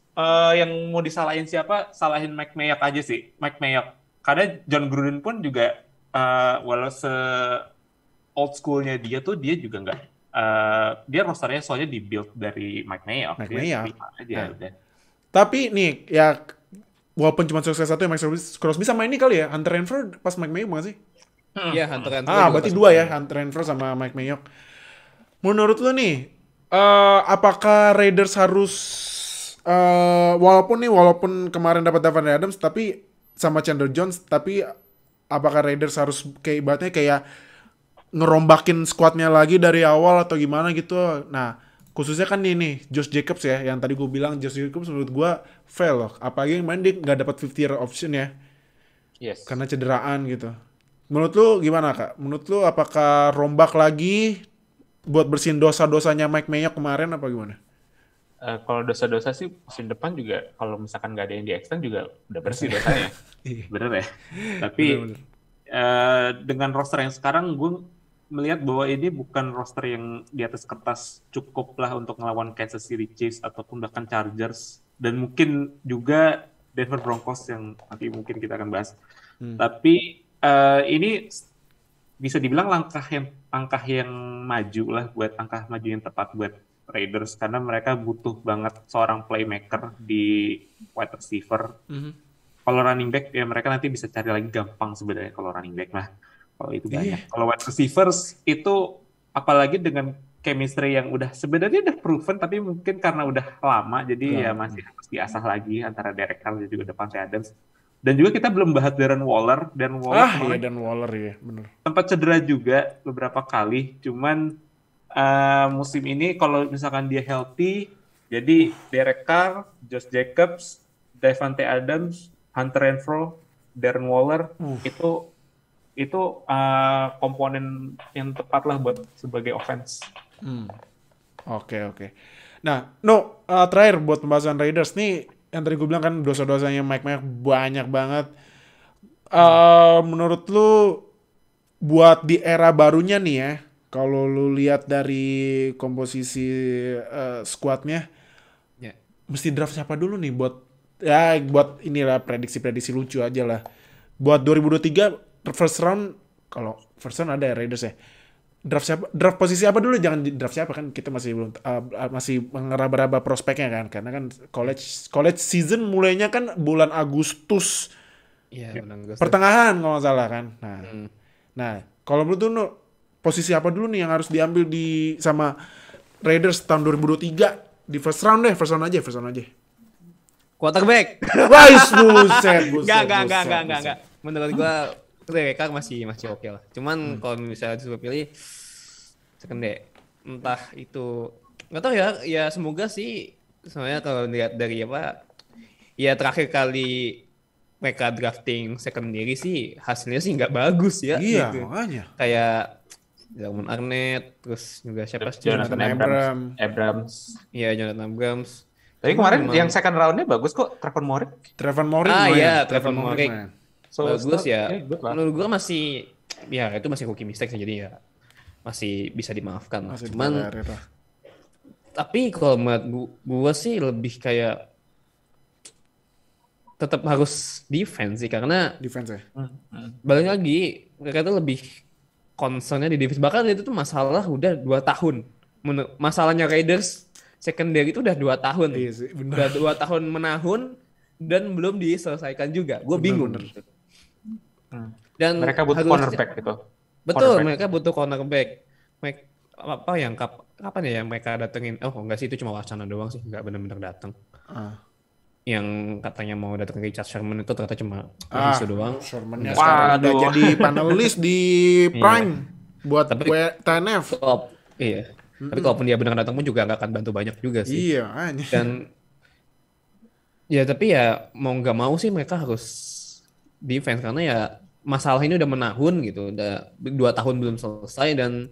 C: yang mau disalahin siapa? Salahin Mike Mayock aja sih. Mike Mayock. Karena John Gruden pun juga walau old school-nya dia juga nggak dia rosternya soalnya di-build dari Mike Mayock. Udah.
B: Tapi nih ya walaupun cuma sukses satu ya Max Crosby sama ini kali ya Hunter Renfrow pas Mike Mayock bukan sih?
D: Iya, Hunter Renfrow.
B: Berarti 2 ya, Hunter Renfrow sama Mike Mayock. Menurut lu nih, apakah Raiders harus walaupun kemarin dapat Davante Adams tapi sama Chandler Jones, tapi apakah Raiders harus ibaratnya kayak ngerombakin squadnya lagi dari awal atau gimana gitu? Nah, khususnya kan ini Josh Jacobs ya, yang tadi gue bilang Josh Jacobs menurut gue fail loh. Apalagi yang main dia nggak dapat 50-year option ya.
C: Yes.
B: Karena cederaan gitu. Menurut lu gimana Kak? Menurut lu apakah rombak lagi buat bersihin dosa-dosanya Mike Mayock kemarin apa gimana?
C: Kalau dosa-dosa sih musim depan juga kalau misalkan nggak ada yang di extend juga udah bersih dosanya.
B: Iya.
C: Bener ya. Tapi
B: Bener-bener.
C: dengan roster yang sekarang gue melihat bahwa ini bukan roster yang di atas kertas cukup lah untuk ngelawan Kansas City Chiefs ataupun bahkan Chargers dan mungkin juga Denver Broncos yang nanti mungkin kita akan bahas. Tapi ini bisa dibilang langkah yang maju lah buat langkah maju yang tepat buat Raiders karena mereka butuh banget seorang playmaker di wide receiver. Kalau running back ya mereka nanti bisa cari lagi gampang sebenarnya kalau running back mah. Kalau itu banyak. Kalau wide receivers itu apalagi dengan chemistry yang udah sebenarnya udah proven tapi mungkin karena udah lama jadi ya masih harus diasah lagi antara Derek Carr dan juga Davante Adams. Dan juga kita belum bahas Darren Waller. Dan Waller
B: Iya dan Waller ya, bener.
C: sempat cedera juga beberapa kali. Cuman musim ini kalau misalkan dia healthy, jadi Derek Carr, Josh Jacobs, Davante Adams, Hunter Renfrow, Darren Waller itu komponen yang tepat lah buat sebagai offense.
B: Oke. Nah, terakhir buat pembahasan Raiders nih, yang tadi gue bilang kan dosa-dosanya Mike Mayock banyak banget. Menurut lu buat di era barunya nih ya, kalau lu lihat dari komposisi squadnya, mesti draft siapa dulu nih buat inilah prediksi-prediksi lucu aja lah. Buat 2023 first round, kalau first round ada ya Raiders ya. Draft posisi apa dulu, jangan draft siapa kan kita masih belum masih mengeraba-raba prospeknya kan karena kan college season mulainya kan bulan Agustus.
D: Iya,
B: Pertengahan kalau nggak salah kan. Nah, kalau menurut lu posisi apa dulu nih yang harus diambil sama Raiders tahun 2023 di first round aja.
D: Quarterback.
B: Wah, buset.
D: Enggak. Menurut gua mereka masih oke lah. Cuman kalau misalnya disuruh pilih secondary, entah itu nggak tahu ya semoga sih. Soalnya kalau lihat dari ya terakhir kali mereka drafting secondary sih hasilnya sih nggak bagus ya.
B: Iya,
D: gitu.
B: makanya.
D: Kayak Damon Arnett, terus juga siapa sih?
C: Jonathan Abrams.
D: Iya, Jonathan Abrams.
C: Tapi kemarin yang second round-nya bagus kok, Trevor Morik.
D: Iya, Trevor Morik.
C: So,
D: bagus ya. Menurut gue masih itu masih rookie mistake jadi ya masih bisa dimaafkan. Cuman tapi kalau menurut gue sih lebih kayak tetap harus defense sih karena
B: defense ya.
D: Balik lagi mereka tuh lebih concernnya di defense, bahkan itu tuh masalah udah 2 tahun. Masalahnya Raiders secondary itu udah 2 tahun.
B: Iya sih, bener.
D: Udah 2 tahun menahun dan belum diselesaikan juga. Gue bingung. Gitu. Dan
C: mereka butuh cornerback gitu.
D: Betul, mereka butuh cornerback. Kapan ya yang mereka datengin? Oh enggak sih, itu cuma wacana doang sih, enggak benar-benar datang. Yang katanya mau datang Richard Sherman itu ternyata cuma isu doang.
B: Sherman-nya sekarang udah jadi panelis di Prime buat TNF.
D: Iya. Tapi kalaupun dia benar datang pun juga nggak akan bantu banyak juga sih.
B: Iya, hanya.
D: Dan ya tapi ya mau nggak mau sih mereka harus defense karena ya masalah ini udah menahun gitu, udah 2 tahun belum selesai dan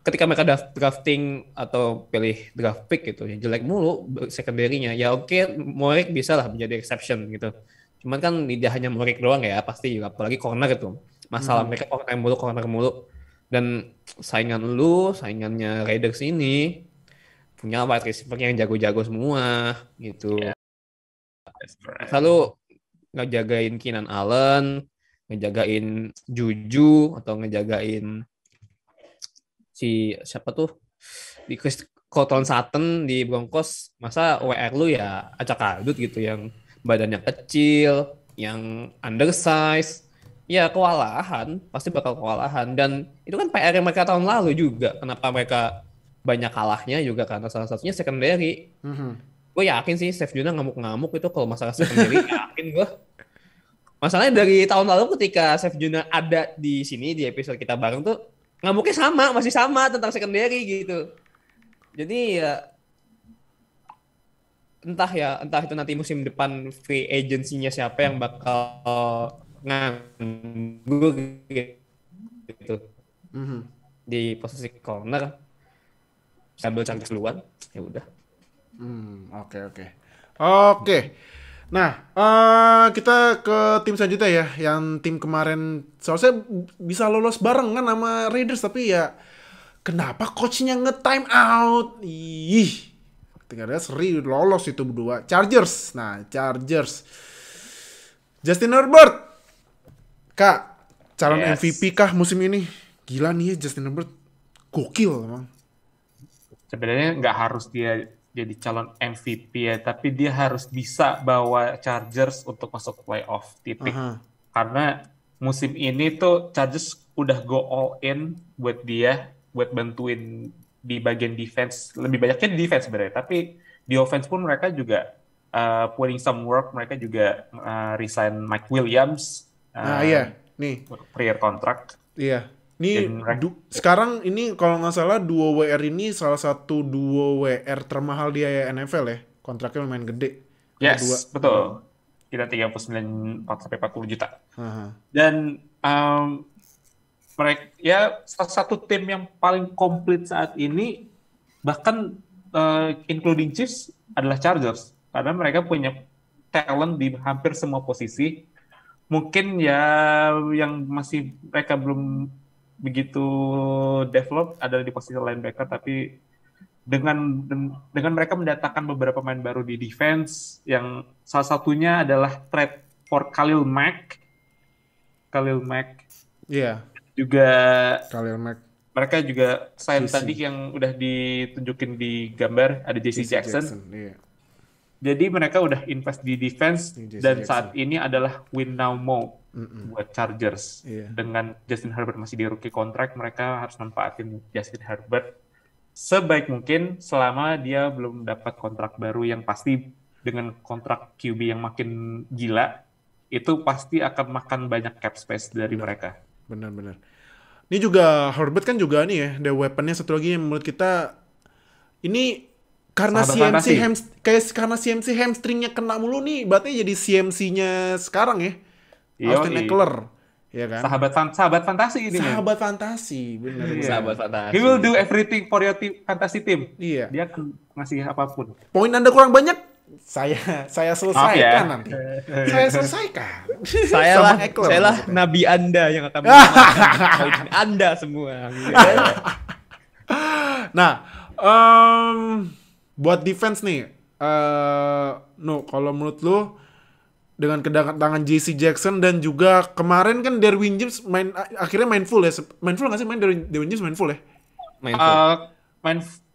D: ketika mereka drafting atau pilih draft pick gitu ya jelek mulu secondary-nya. Ya oke, Morik bisa lah menjadi exception gitu. Cuman kan tidak hanya Morik doang ya, pasti juga apalagi corner itu. Masalah mereka corner mulu. Dan saingannya Raiders ini punya wide receiver yang jago-jago semua gitu. Selalu ngejagain Keenan Allen, ngejagain Juju atau ngejagain si siapa tuh di Cortland Sutton di Broncos, masa WR lu ya acak-adut gitu yang badannya kecil, yang undersize, ya kewalahan, pasti bakal kewalahan. Dan itu kan PR yang mereka tahun lalu juga. Kenapa mereka banyak kalahnya juga karena salah satunya secondary. Gue yakin sih Chef Juna ngamuk-ngamuk itu kalau masalah secondary, yakin gue. Masalahnya dari tahun lalu ketika Chef Juna ada di sini di episode kita bareng tuh ngamuknya masih sama tentang secondary gitu. Jadi ya entah itu nanti musim depan free agency-nya siapa yang bakal nganggur gitu di posisi corner. sambil Chargers duluan, ya udah.
B: Oke. Nah, kita ke tim selanjutnya ya, yang tim kemarin seharusnya bisa lolos barengan sama Raiders, tapi ya kenapa coachnya nge-time out? Ih, tinggalnya seri lolos itu berdua. Chargers. Nah, Chargers. Justin Herbert. Kak, calon
C: Yes.
B: MVP kah musim ini? Gila nih ya Justin Herbert. Gokil emang.
C: Sebenarnya nggak harus dia jadi calon MVP ya, tapi dia harus bisa bawa Chargers untuk masuk playoff, titik.
B: Aha.
C: Karena musim ini tuh Chargers udah go all in buat dia, buat bantuin di bagian defense. Lebih banyaknya di defense sebenarnya, tapi di offense pun mereka juga putting some work. Mereka juga resign Mike Williams
B: Nah, iya. Nih,
C: pre-year contract.
B: iya. Nih,
C: Dan mereka-
B: sekarang ini kalau nggak salah duo WR ini salah satu duo WR termahal di NFL ya. Kontraknya lumayan gede.
C: Yes,
B: Berdua.
C: betul. Kita 39 sampai 40 juta.
B: Aha.
C: Dan mereka ya salah satu tim yang paling komplit saat ini, bahkan including Chiefs, adalah Chargers, karena mereka punya talent di hampir semua posisi. Mungkin ya yang masih mereka belum begitu develop adalah di posisi linebacker, tapi dengan mereka mendatangkan beberapa pemain baru di defense, yang salah satunya adalah trade for Khalil Mack
B: Iya,
C: juga.
B: Khalil Mack.
C: Mereka juga sign
B: JC.
C: tadi yang udah ditunjukin di gambar, ada JC Jackson.
B: Iya.
C: Jadi mereka udah invest di defense,
B: Di JC
C: dan
B: Jackson.
C: saat ini adalah win now mode buat Chargers.
B: Iya.
C: Dengan Justin Herbert masih di rookie contract, mereka harus manfaatin Justin Herbert sebaik mungkin selama dia belum dapat kontrak baru yang pasti. Dengan kontrak QB yang makin gila, itu pasti akan makan banyak cap space dari mereka.
B: Benar-benar. Ini juga Herbert kan juga nih ya, ada weaponnya satu lagi yang menurut kita ini karena
C: Sahabat
B: karena CMC hamstringnya kena mulu nih, berarti jadi CMC-nya sekarang ya.
C: Yoi.
B: Austin Eckler, ya kan?
C: Sahabat fantasi ini.
B: Sahabat fantasi, benar.
C: Iya.
D: Sahabat fantasi.
C: He will do everything for your fantasy team.
B: Iya.
C: Dia akan ngasih apapun.
B: Poin Anda kurang banyak, saya selesaikan
C: Maaf ya.
B: nanti. Saya selesaikan.
D: Saya
B: Sama
D: lah,
B: Eckler
D: saya lah
B: maksudnya.
D: nabi Anda yang akan menyelamatkan Anda semua.
B: Nah, buat defense nih, kalau menurut lu dengan kedatangan JC Jackson dan juga kemarin kan Derwin James akhirnya main full ya, main full nggak sih Derwin James main full ya?
D: Main full.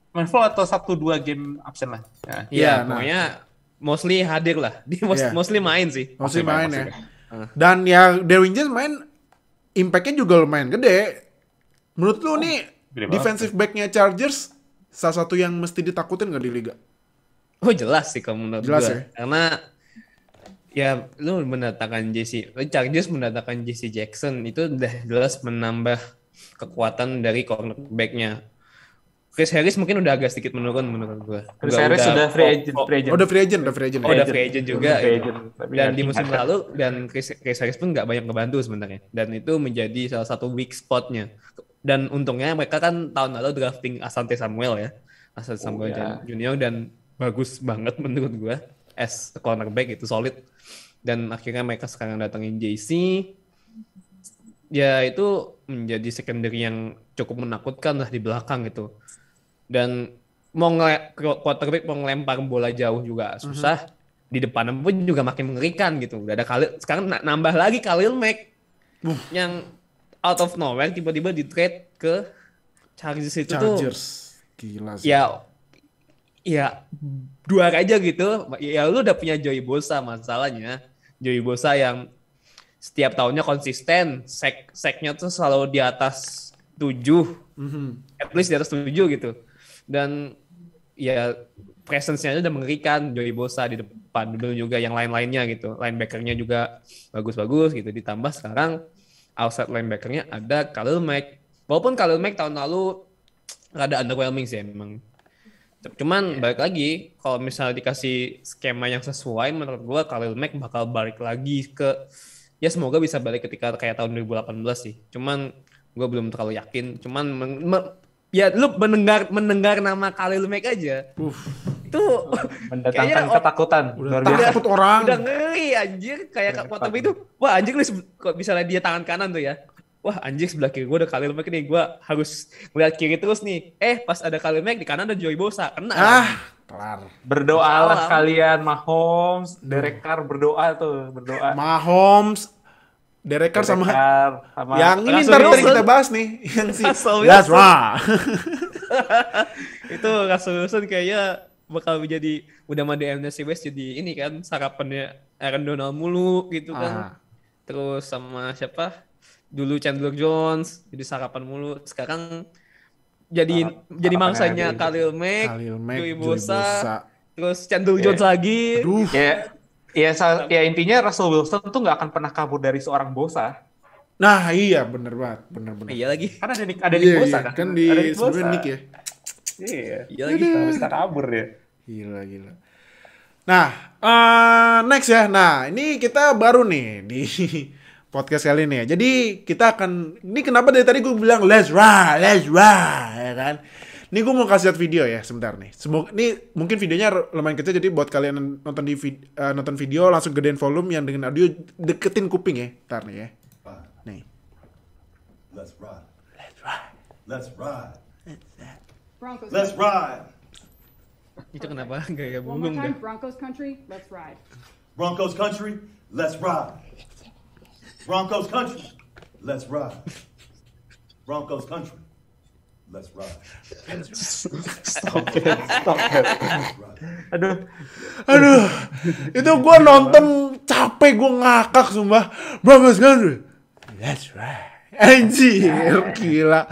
C: Main full atau 1-2 game absen lah. Ya.
D: Iya,
B: nah.
D: pokoknya mostly hadir lah. Dia
B: Iya.
D: mostly main sih.
B: Masih main ya.
C: maksudnya.
B: Dan ya Derwin James main, impact-nya juga lumayan gede. Menurut lu nih
C: gede banget.
B: defensive back-nya Chargers salah satu yang mesti ditakutin nggak di liga?
D: Oh jelas sih kalau menurut
B: Jelas
D: gua.
B: ya?
D: Karena ya lu mendatangkan Chargers mendatangkan JC Jackson itu udah jelas menambah kekuatan dari cornerback-nya. Chris Harris mungkin udah agak sedikit menurun menurut gua.
C: Chris Harris sudah free agent.
B: Oh, udah free agent.
D: Oh, udah free agent juga.
C: Free
D: gitu.
C: agent. Tapi
D: Dan
C: nggak
D: di musim
C: diingatkan.
D: lalu dan Chris Harris pun nggak banyak ngebantu sebenarnya. Dan itu menjadi salah satu weak spotnya. Dan untungnya mereka kan tahun lalu drafting Asante Samuel ya. Asante Samuel
C: ya.
D: Junior dan bagus banget menurut gua as a cornerback itu solid. Dan akhirnya mereka sekarang datangin JC. Ya itu menjadi secondary yang cukup menakutkan lah di belakang gitu. Dan quarterback mau ngelempar bola jauh juga susah. Di depan pun juga makin mengerikan gitu. Udah ada sekarang nambah lagi Khalil Mack yang out of nowhere tiba-tiba di trade ke Chargers itu tuh
B: Chargers. Gila sih.
D: ya dua aja gitu. Ya lu udah punya Joey Bosa, masalahnya Joey Bosa yang setiap tahunnya konsisten, sack-nya tuh selalu di atas 7. At least di atas 7 gitu. Dan ya presence-nya udah mengerikan. Joey Bosa di depan, belum juga yang lain-lainnya gitu. Linebacker-nya juga bagus-bagus gitu. Ditambah sekarang outside linebacker-nya ada Khalil Mack. Walaupun Khalil Mack tahun lalu rada underwhelming sih emang. Cuman balik lagi, kalau misalnya dikasih skema yang sesuai, menurut gue Khalil Mack bakal balik lagi ke, ya semoga bisa balik ketika kayak tahun 2018 sih. Cuman gue belum terlalu yakin. Cuman Ya lu mendengar nama Khalil Mack aja. Itu
C: Mendatangkan
D: kayaknya
C: ketakutan.
B: Udah
C: Luar biasa.
B: takut orang.
D: udah ngeri anjir kayak waktu itu. Wah anjir lu kok misalnya dia tangan kanan tuh ya. Wah anjir sebelah kiri gue ada Khalil Mack nih, gue harus melihat kiri terus nih. Pas ada Khalil Mack di kanan ada Joey Bosa, kena.
B: Kelar.
C: Berdoalah
D: Salam.
C: kalian, Mahomes, Derek Carr berdoa tuh, berdoa.
B: Mahomes, Derek Carr sama yang ini
D: Russell
B: ntar
D: Wilson.
B: kita bahas nih yang si
D: Russell
B: That's
D: Wilson.
B: right.
D: Itu Russell Wilson kayaknya bakal menjadi udah sama di NFC West jadi ini kan sarapannya Aaron Donald mulu gitu kan. Terus sama siapa? Dulu Chandler Jones jadi sarapan mulu. Sekarang jadi mangsanya Khalil Mack,
B: Khalil Mack,
D: Joey
B: Joey
D: Bosa,
B: Bosa.
D: terus Chandler Jones lagi.
B: Aduh.
C: Ya intinya Russell Wilson tuh nggak akan pernah kabur dari seorang Bosa.
B: Nah iya bener banget, bener.
D: Iya lagi.
C: Kan ada Nick Bosa
B: Iya,
C: kan?
B: kan di
C: Ada Nick Bosa.
B: sebelumnya Nick ya.
C: Iya.
D: Iya lagi.
C: Nggak bisa kabur dia.
B: Gila. Nah, next ya. Nah, ini kita baru nih di podcast kali ini ya. Jadi kita akan, ini kenapa dari tadi gue bilang let's ride, ya kan? Ini gue mau kasih lihat video ya, sebentar nih. Semoga ini mungkin videonya lumayan kecil, jadi buat kalian nonton video langsung gedein volume, yang dengan audio deketin kuping ya. Ntar nih ya. Nih.
A: Let's ride. Let's ride.
E: Broncos.
A: Let's ride.
D: Itu kenapa gaya
E: One more
D: bungung
E: time,
D: dah.
E: Broncos country. Let's ride.
A: Broncos country. Let's ride. Broncos country. Let's ride. Broncos country. Let's ride.
C: Stop it. Aduh.
B: Aduh, itu gue nonton capek, gue ngakak sumpah. Broncos country. That's right. Anjir, gila.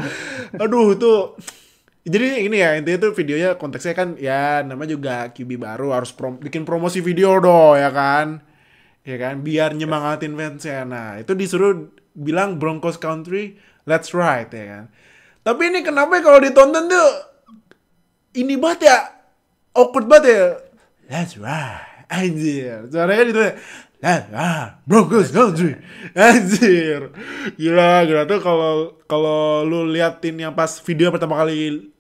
B: Aduh, itu jadi ini ya, intinya tuh videonya konteksnya kan ya namanya juga QB baru, harus bikin promosi video dong ya kan. Ya kan, biar nyemangatin fansnya. Nah, itu disuruh bilang Broncos country, let's ride ya kan. Tapi ini kenapa kalau ditonton tuh ini banget ya, awkward banget ya. Let's ride. Anjir. Suaranya gitu ya. Let's ride. Broncos country. Anjir. Gila tuh kalau lu liatin yang pas video pertama kali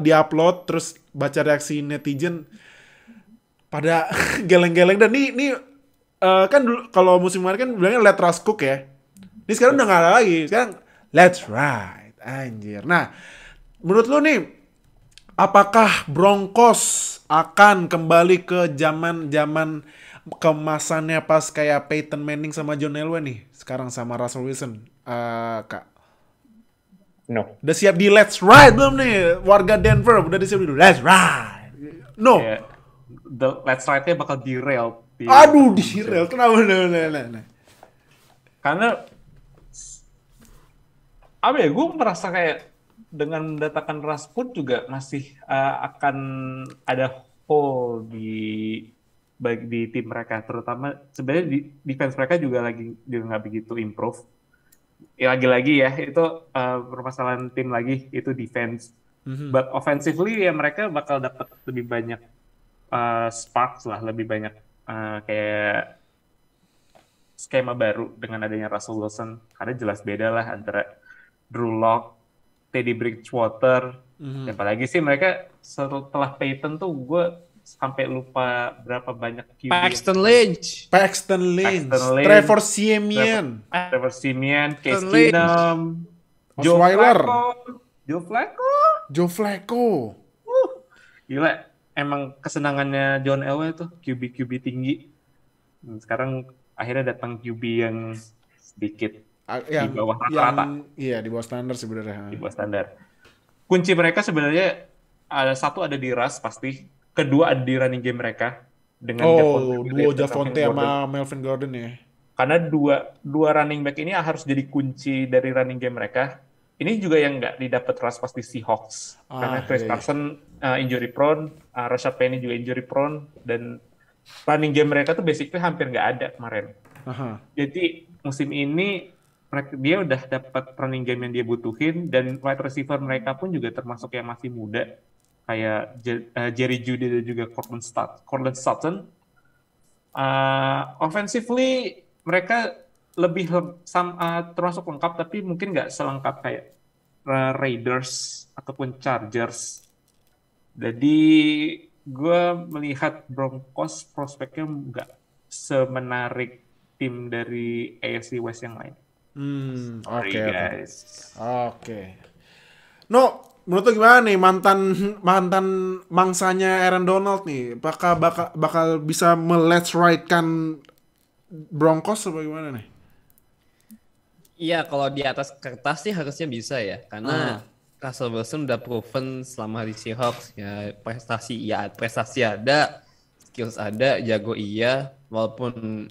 B: di-upload terus baca reaksi netizen pada geleng-geleng, dan ini kan dulu kalau musim kemarin kan bilangnya let Russ cook ya. Ini sekarang udah nggak ada lagi. Sekarang let's ride. Anjir. Nah, menurut lu nih, apakah Broncos akan kembali ke zaman kemasannya pas kayak Peyton Manning sama John Elway nih, sekarang sama Russell Wilson, Kak?
C: No.
B: Udah siap di let's ride belum nih? Warga Denver udah disiap dulu. Let's ride. No.
C: Yeah. The let's ride-nya bakal derail.
B: Aduh, dirail. Kenapa? Nah.
C: Karena apa ya, gue merasa kayak dengan mendatangkan Russ pun juga masih akan ada hole di tim mereka, terutama sebenarnya di defense mereka juga nggak begitu improve. Ya, lagi-lagi ya itu permasalahan tim lagi itu defense. But offensively ya mereka bakal dapat lebih banyak sparks lah, lebih banyak kayak skema baru dengan adanya Russell Wilson, karena jelas beda lah antara Drew Lock, Teddy Bridgewater, apalagi sih mereka setelah Peyton tuh gue sampai lupa berapa banyak QB.
D: Paxton Lynch,
B: Trevor Siemian,
C: Case Keenum,
B: Joe Flacco.
C: Gila, emang kesenangannya John Elway tuh QB tinggi. Sekarang akhirnya datang QB yang sedikit di bawah rata-rata.
B: Iya, di bawah standar sebenarnya.
C: Di bawah standar. Kunci mereka sebenarnya ada di Russ pasti. Kedua ada di running game mereka dengan
B: duo Javonte sama Melvin Gordon ya.
C: Karena dua running back ini harus jadi kunci dari running game mereka. Ini juga yang nggak didapat Russ pasti Seahawks. Karena Chris Carson injury prone, Rashad Penny juga injury prone, dan running game mereka tuh basically hampir nggak ada kemarin. Jadi musim ini dia udah dapat running game yang dia butuhin, dan wide receiver mereka pun juga termasuk yang masih muda, kayak Jerry Jeudy dan juga Courtland Sutton. Offensively mereka lebih termasuk lengkap, tapi mungkin nggak selengkap kayak Raiders ataupun Chargers. Jadi gue melihat Broncos prospeknya nggak semenarik tim dari AFC West yang lain. Sorry,
B: Oke.
C: guys.
B: Oke. No, menurut lu gimana nih mantan mangsanya Aaron Donald nih? Bakal bisa let's ride-kan Broncos apa gimana nih?
D: Iya, kalau di atas kertas sih harusnya bisa ya, karena Russell Wilson udah proven selama di Seahawks ya, prestasi ada, skills ada, jago iya, walaupun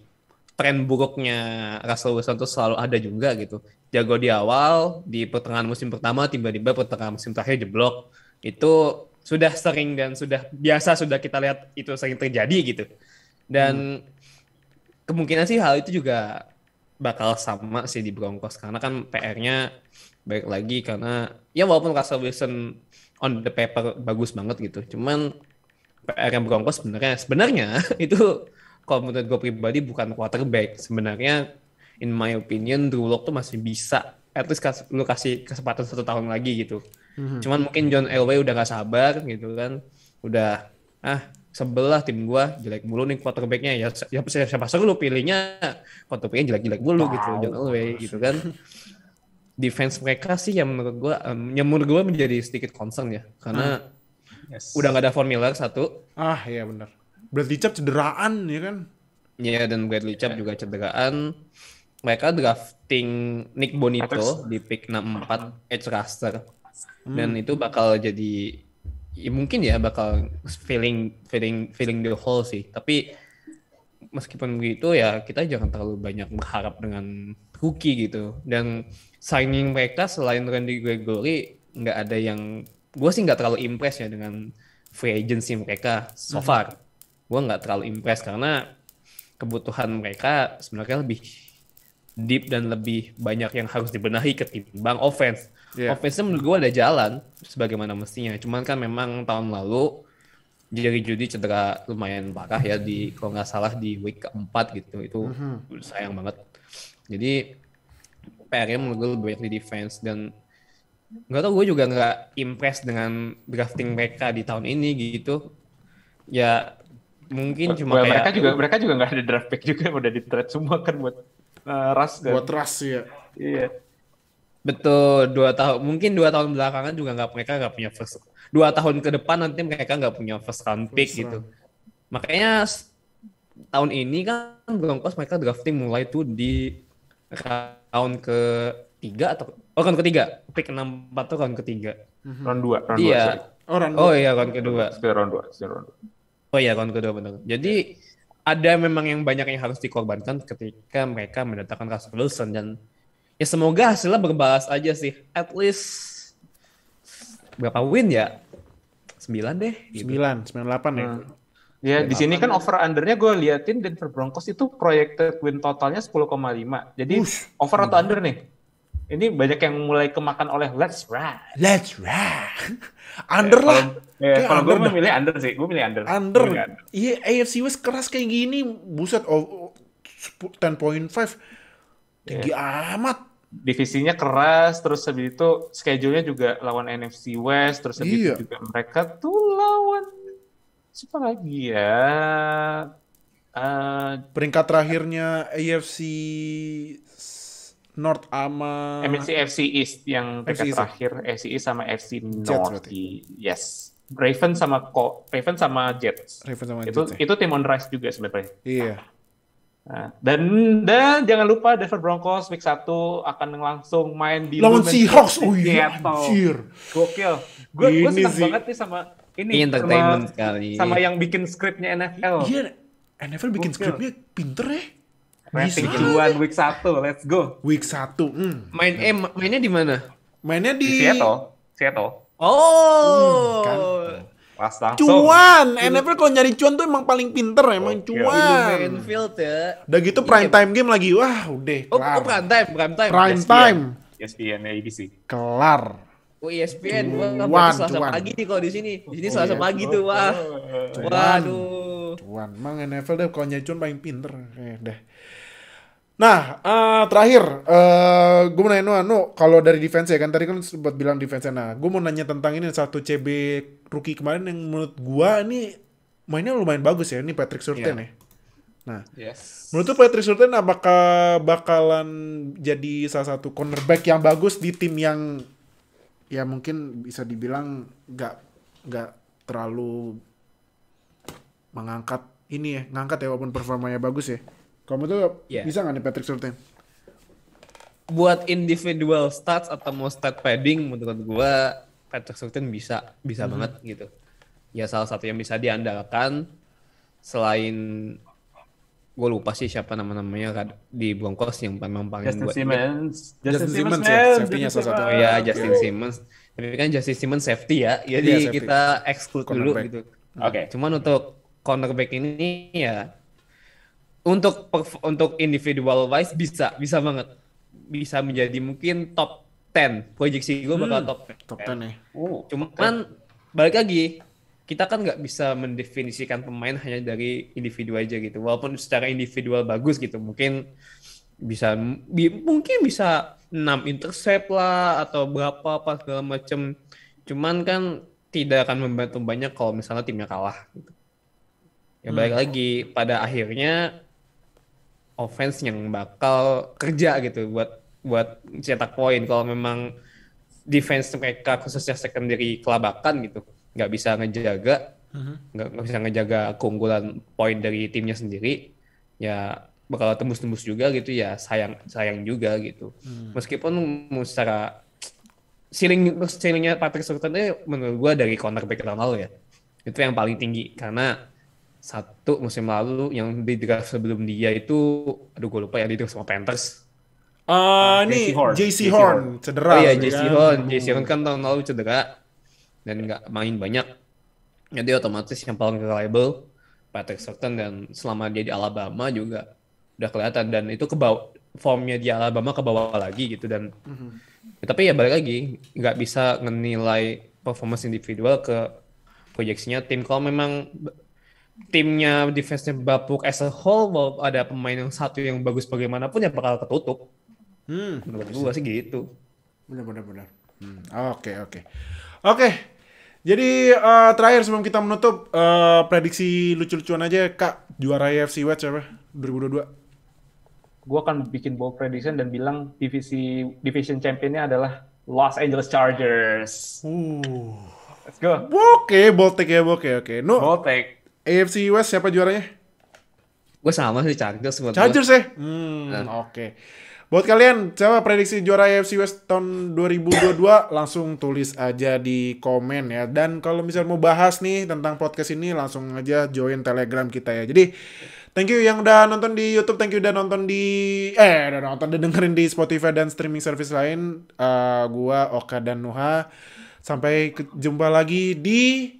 D: tren buruknya Russell Wilson tuh selalu ada juga gitu. Jago di awal, di pertengahan musim pertama, tiba-tiba pertengahan musim terakhir jeblok. Itu sudah sering dan sudah kita lihat itu sering terjadi gitu. Dan kemungkinan sih hal itu juga bakal sama sih di Broncos, karena kan PR-nya baik lagi, karena ya walaupun Russell Wilson on the paper bagus banget gitu, cuman PR-nya Broncos sebenarnya itu kalau menurut gue pribadi bukan quarterback. Sebenarnya in my opinion Drew Lock tuh masih bisa at least lu kasih kesempatan 1 tahun lagi gitu. Cuman mungkin John Elway udah gak sabar gitu kan, udah sebelah tim gua jelek mulu nih quarterbacknya, ya siapa suruh lu pilihnya quarterbacknya jelek-jelek mulu gitu, John Elway gitu kan. Defense mereka sih yang menurut gua menjadi sedikit concern ya, karena udah gak ada Von Miller satu.
B: Iya benar. Bradley Chubb cederaan ya kan?
D: Ya, dan Bradley Chubb juga cederaan. Mereka drafting Nick Bonito di pick 64 edge rusher. Dan itu bakal jadi mungkin ya bakal filling the hole sih. Tapi meskipun begitu ya kita jangan terlalu banyak berharap dengan rookie gitu. Dan signing mereka selain Randy Gregory nggak ada yang, gue sih nggak terlalu impress ya dengan free agency mereka so far. Gue nggak terlalu impress karena kebutuhan mereka sebenarnya lebih deep dan lebih banyak yang harus dibenahi ketimbang offense. Offense-nya menurut gue ada jalan sebagaimana mestinya. Cuman kan memang tahun lalu Jerry Jeudy cedera lumayan parah ya, di kalau nggak salah di week keempat gitu. Itu sayang banget. Jadi PR-nya menurut gue lebih banyak di defense, dan nggak tau, gue juga nggak impress dengan drafting mereka di tahun ini gitu. Ya mungkin cuma
C: mereka juga nggak ada draft pick juga, udah di trade semua kan buat Russ kan.
B: Buat Russ ya.
C: Iya.
D: Betul, 2 tahun, mungkin 2 tahun belakangan juga mereka nggak punya first. 2 tahun ke depan nanti mereka nggak punya first round pick gitu. Makanya tahun ini kan Broncos mereka drafting mulai tuh di round ke-3 atau round ke-3, pick 64 tuh round ke-3.
C: Round 2.
D: Iya. Oh iya, round kedua.
C: Round 2.
D: Oh iya, round kedua benar. Jadi ada memang yang banyak yang harus dikorbankan ketika mereka mendatangkan Russell Wilson, dan ya semoga hasilnya berbalas aja sih. At least berapa win ya? 9 deh. Gitu.
B: 98 ya.
C: Ya, di sini kan over undernya gue liatin Denver Broncos itu projected win totalnya 10,5. Jadi over atau under nih? Ini banyak yang mulai kemakan oleh let's ride.
B: Under lah.
C: Kalau gue memilih under sih, gue milih under.
B: Iya, AFC West keras kayak gini, buset, 10.5 tinggi amat.
C: Divisinya keras, terus habis itu schedule-nya juga lawan NFC West, terus habis itu juga mereka tuh lawan siapa lagi ya?
B: Peringkat terakhirnya AFC North sama
C: AFC East yang peringkat terakhir, AFC East sama AFC North. Yes. Raven sama Jets. Itu tim on rise juga sebenarnya.
B: Iya.
C: Nah, dan jangan lupa Denver Broncos week 1 akan langsung main di
B: lawan Seahawks. Oh iya, anjir.
C: Gokil. Gue senang banget nih sama ini,
D: entertainment sekali.
C: Sama yang bikin skripnya NFL.
B: Iya, NFL bikin skripnya pinter ya.
C: Rating cuan week 1, let's go.
B: Week 1.
D: Mainnya di mana?
B: Mainnya di
C: Seattle.
D: Oh.
B: Kan. Cuan, NFL kalau nyari cuan tuh emang paling pinter, emang cuan.
D: Field ya.
B: Udah gitu prime time game lagi, wah udah kelar.
D: Oh, prime time.
B: Prime time.
C: ESPN, ABC.
B: Kelar.
D: Oh, ESPN, wah Selasa pagi nih kalau di sini. Di sini Selasa pagi tuh, wah. Waduh.
B: Cuan, emang NFL deh kalau nyari cuan paling pinter, deh. Nah, terakhir, gue mau nanya No, kalau dari defense ya kan tadi kan sempat bilang defense. Nah, gue mau nanya tentang ini satu CB rookie kemarin yang menurut gue ini mainnya lumayan bagus ya. Ini Patrick Surtain ya. Nah, menurut tuh Patrick Surtain apakah bakalan jadi salah satu cornerback yang bagus di tim yang ya mungkin bisa dibilang nggak terlalu ngangkat ya walaupun performanya bagus ya. Kamu tuh bisa nggak nih Patrick Surtain?
D: Buat individual stats atau mau stat padding menurut gua Patrick Surtain bisa banget gitu. Ya salah satu yang bisa diandalkan selain gue lupa sih siapa namanya di Broncos yang memang paling
C: Justin
D: buat
C: Simmons
B: ya, safety-nya salah satu.
D: ya Justin Simmons. Tapi kan Justin Simmons safety ya. Jadi
B: safety.
D: kita exclude dulu
B: Cornerback.
D: gitu.
C: Oke.
D: Cuman untuk cornerback ini ya untuk individual wise bisa banget. Bisa menjadi mungkin top 10. Proyeksi gue bakal top 10
B: ya.
D: Cuman balik lagi kita kan nggak bisa mendefinisikan pemain hanya dari individu aja gitu. Walaupun secara individual bagus gitu, mungkin bisa 6 intercept lah atau berapa apa segala macem. Cuman kan tidak akan membantu banyak kalau misalnya timnya kalah gitu. Ya balik lagi pada akhirnya offense yang bakal kerja gitu buat cetak poin. Kalau memang defense mereka khususnya secondary kelabakan gitu, nggak bisa ngejaga keunggulan poin dari timnya sendiri, ya bakal tembus-tembus juga gitu ya, sayang juga gitu. Meskipun secara ceilingnya Patrick Surtain menurut gua dari cornerback tahun lalu ya itu yang paling tinggi, karena satu musim lalu yang di draft sebelum dia itu gue lupa yang di draft sama Panthers.
B: Ini JC Horn cedera.
D: Oh iya, JC Horn kan tahun lalu cedera dan nggak main banyak. Jadi otomatis yang paling reliable Patrick Surtain, dan selama dia di Alabama juga udah kelihatan, dan itu formnya di Alabama ke bawah lagi gitu. Dan tapi ya balik lagi nggak bisa menilai performance individual ke proyeksinya tim. Kalau memang timnya defense-nya bapuk as a whole, mau ada pemain yang satu yang bagus bagaimanapun ya bakal ketutup. Menurut gue sih gitu.
B: Benar. Oke. Jadi terakhir sebelum kita menutup, prediksi lucu-lucuan aja Kak, juara AFC West siapa 2022?
C: Gue akan bikin bold prediction dan bilang division championnya adalah Los Angeles Chargers. Let's go.
B: Oke, bold take ya, oke. No,
C: Bold take.
B: AFC West siapa juaranya?
D: Gue sama sih Chargers.
B: Chargers ya? Oke. Buat kalian, siapa prediksi juara AFC West tahun 2022? Langsung tulis aja di komen ya. Dan kalau misalnya mau bahas nih tentang podcast ini, langsung aja join Telegram kita ya. Jadi, thank you yang udah nonton di YouTube, thank you udah nonton udah dengerin di Spotify dan streaming service lain. Gua, Oka, dan Nuha. Sampai jumpa lagi di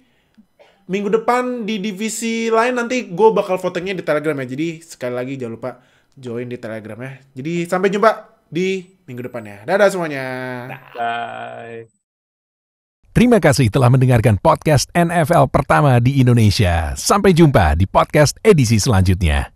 B: minggu depan di divisi lain. Nanti gue bakal votingnya di Telegram ya. Jadi sekali lagi jangan lupa join di Telegram ya. Jadi sampai jumpa di minggu depan ya. Dadah semuanya.
C: Bye.
F: Terima kasih telah mendengarkan podcast NFL pertama di Indonesia. Sampai jumpa di podcast edisi selanjutnya.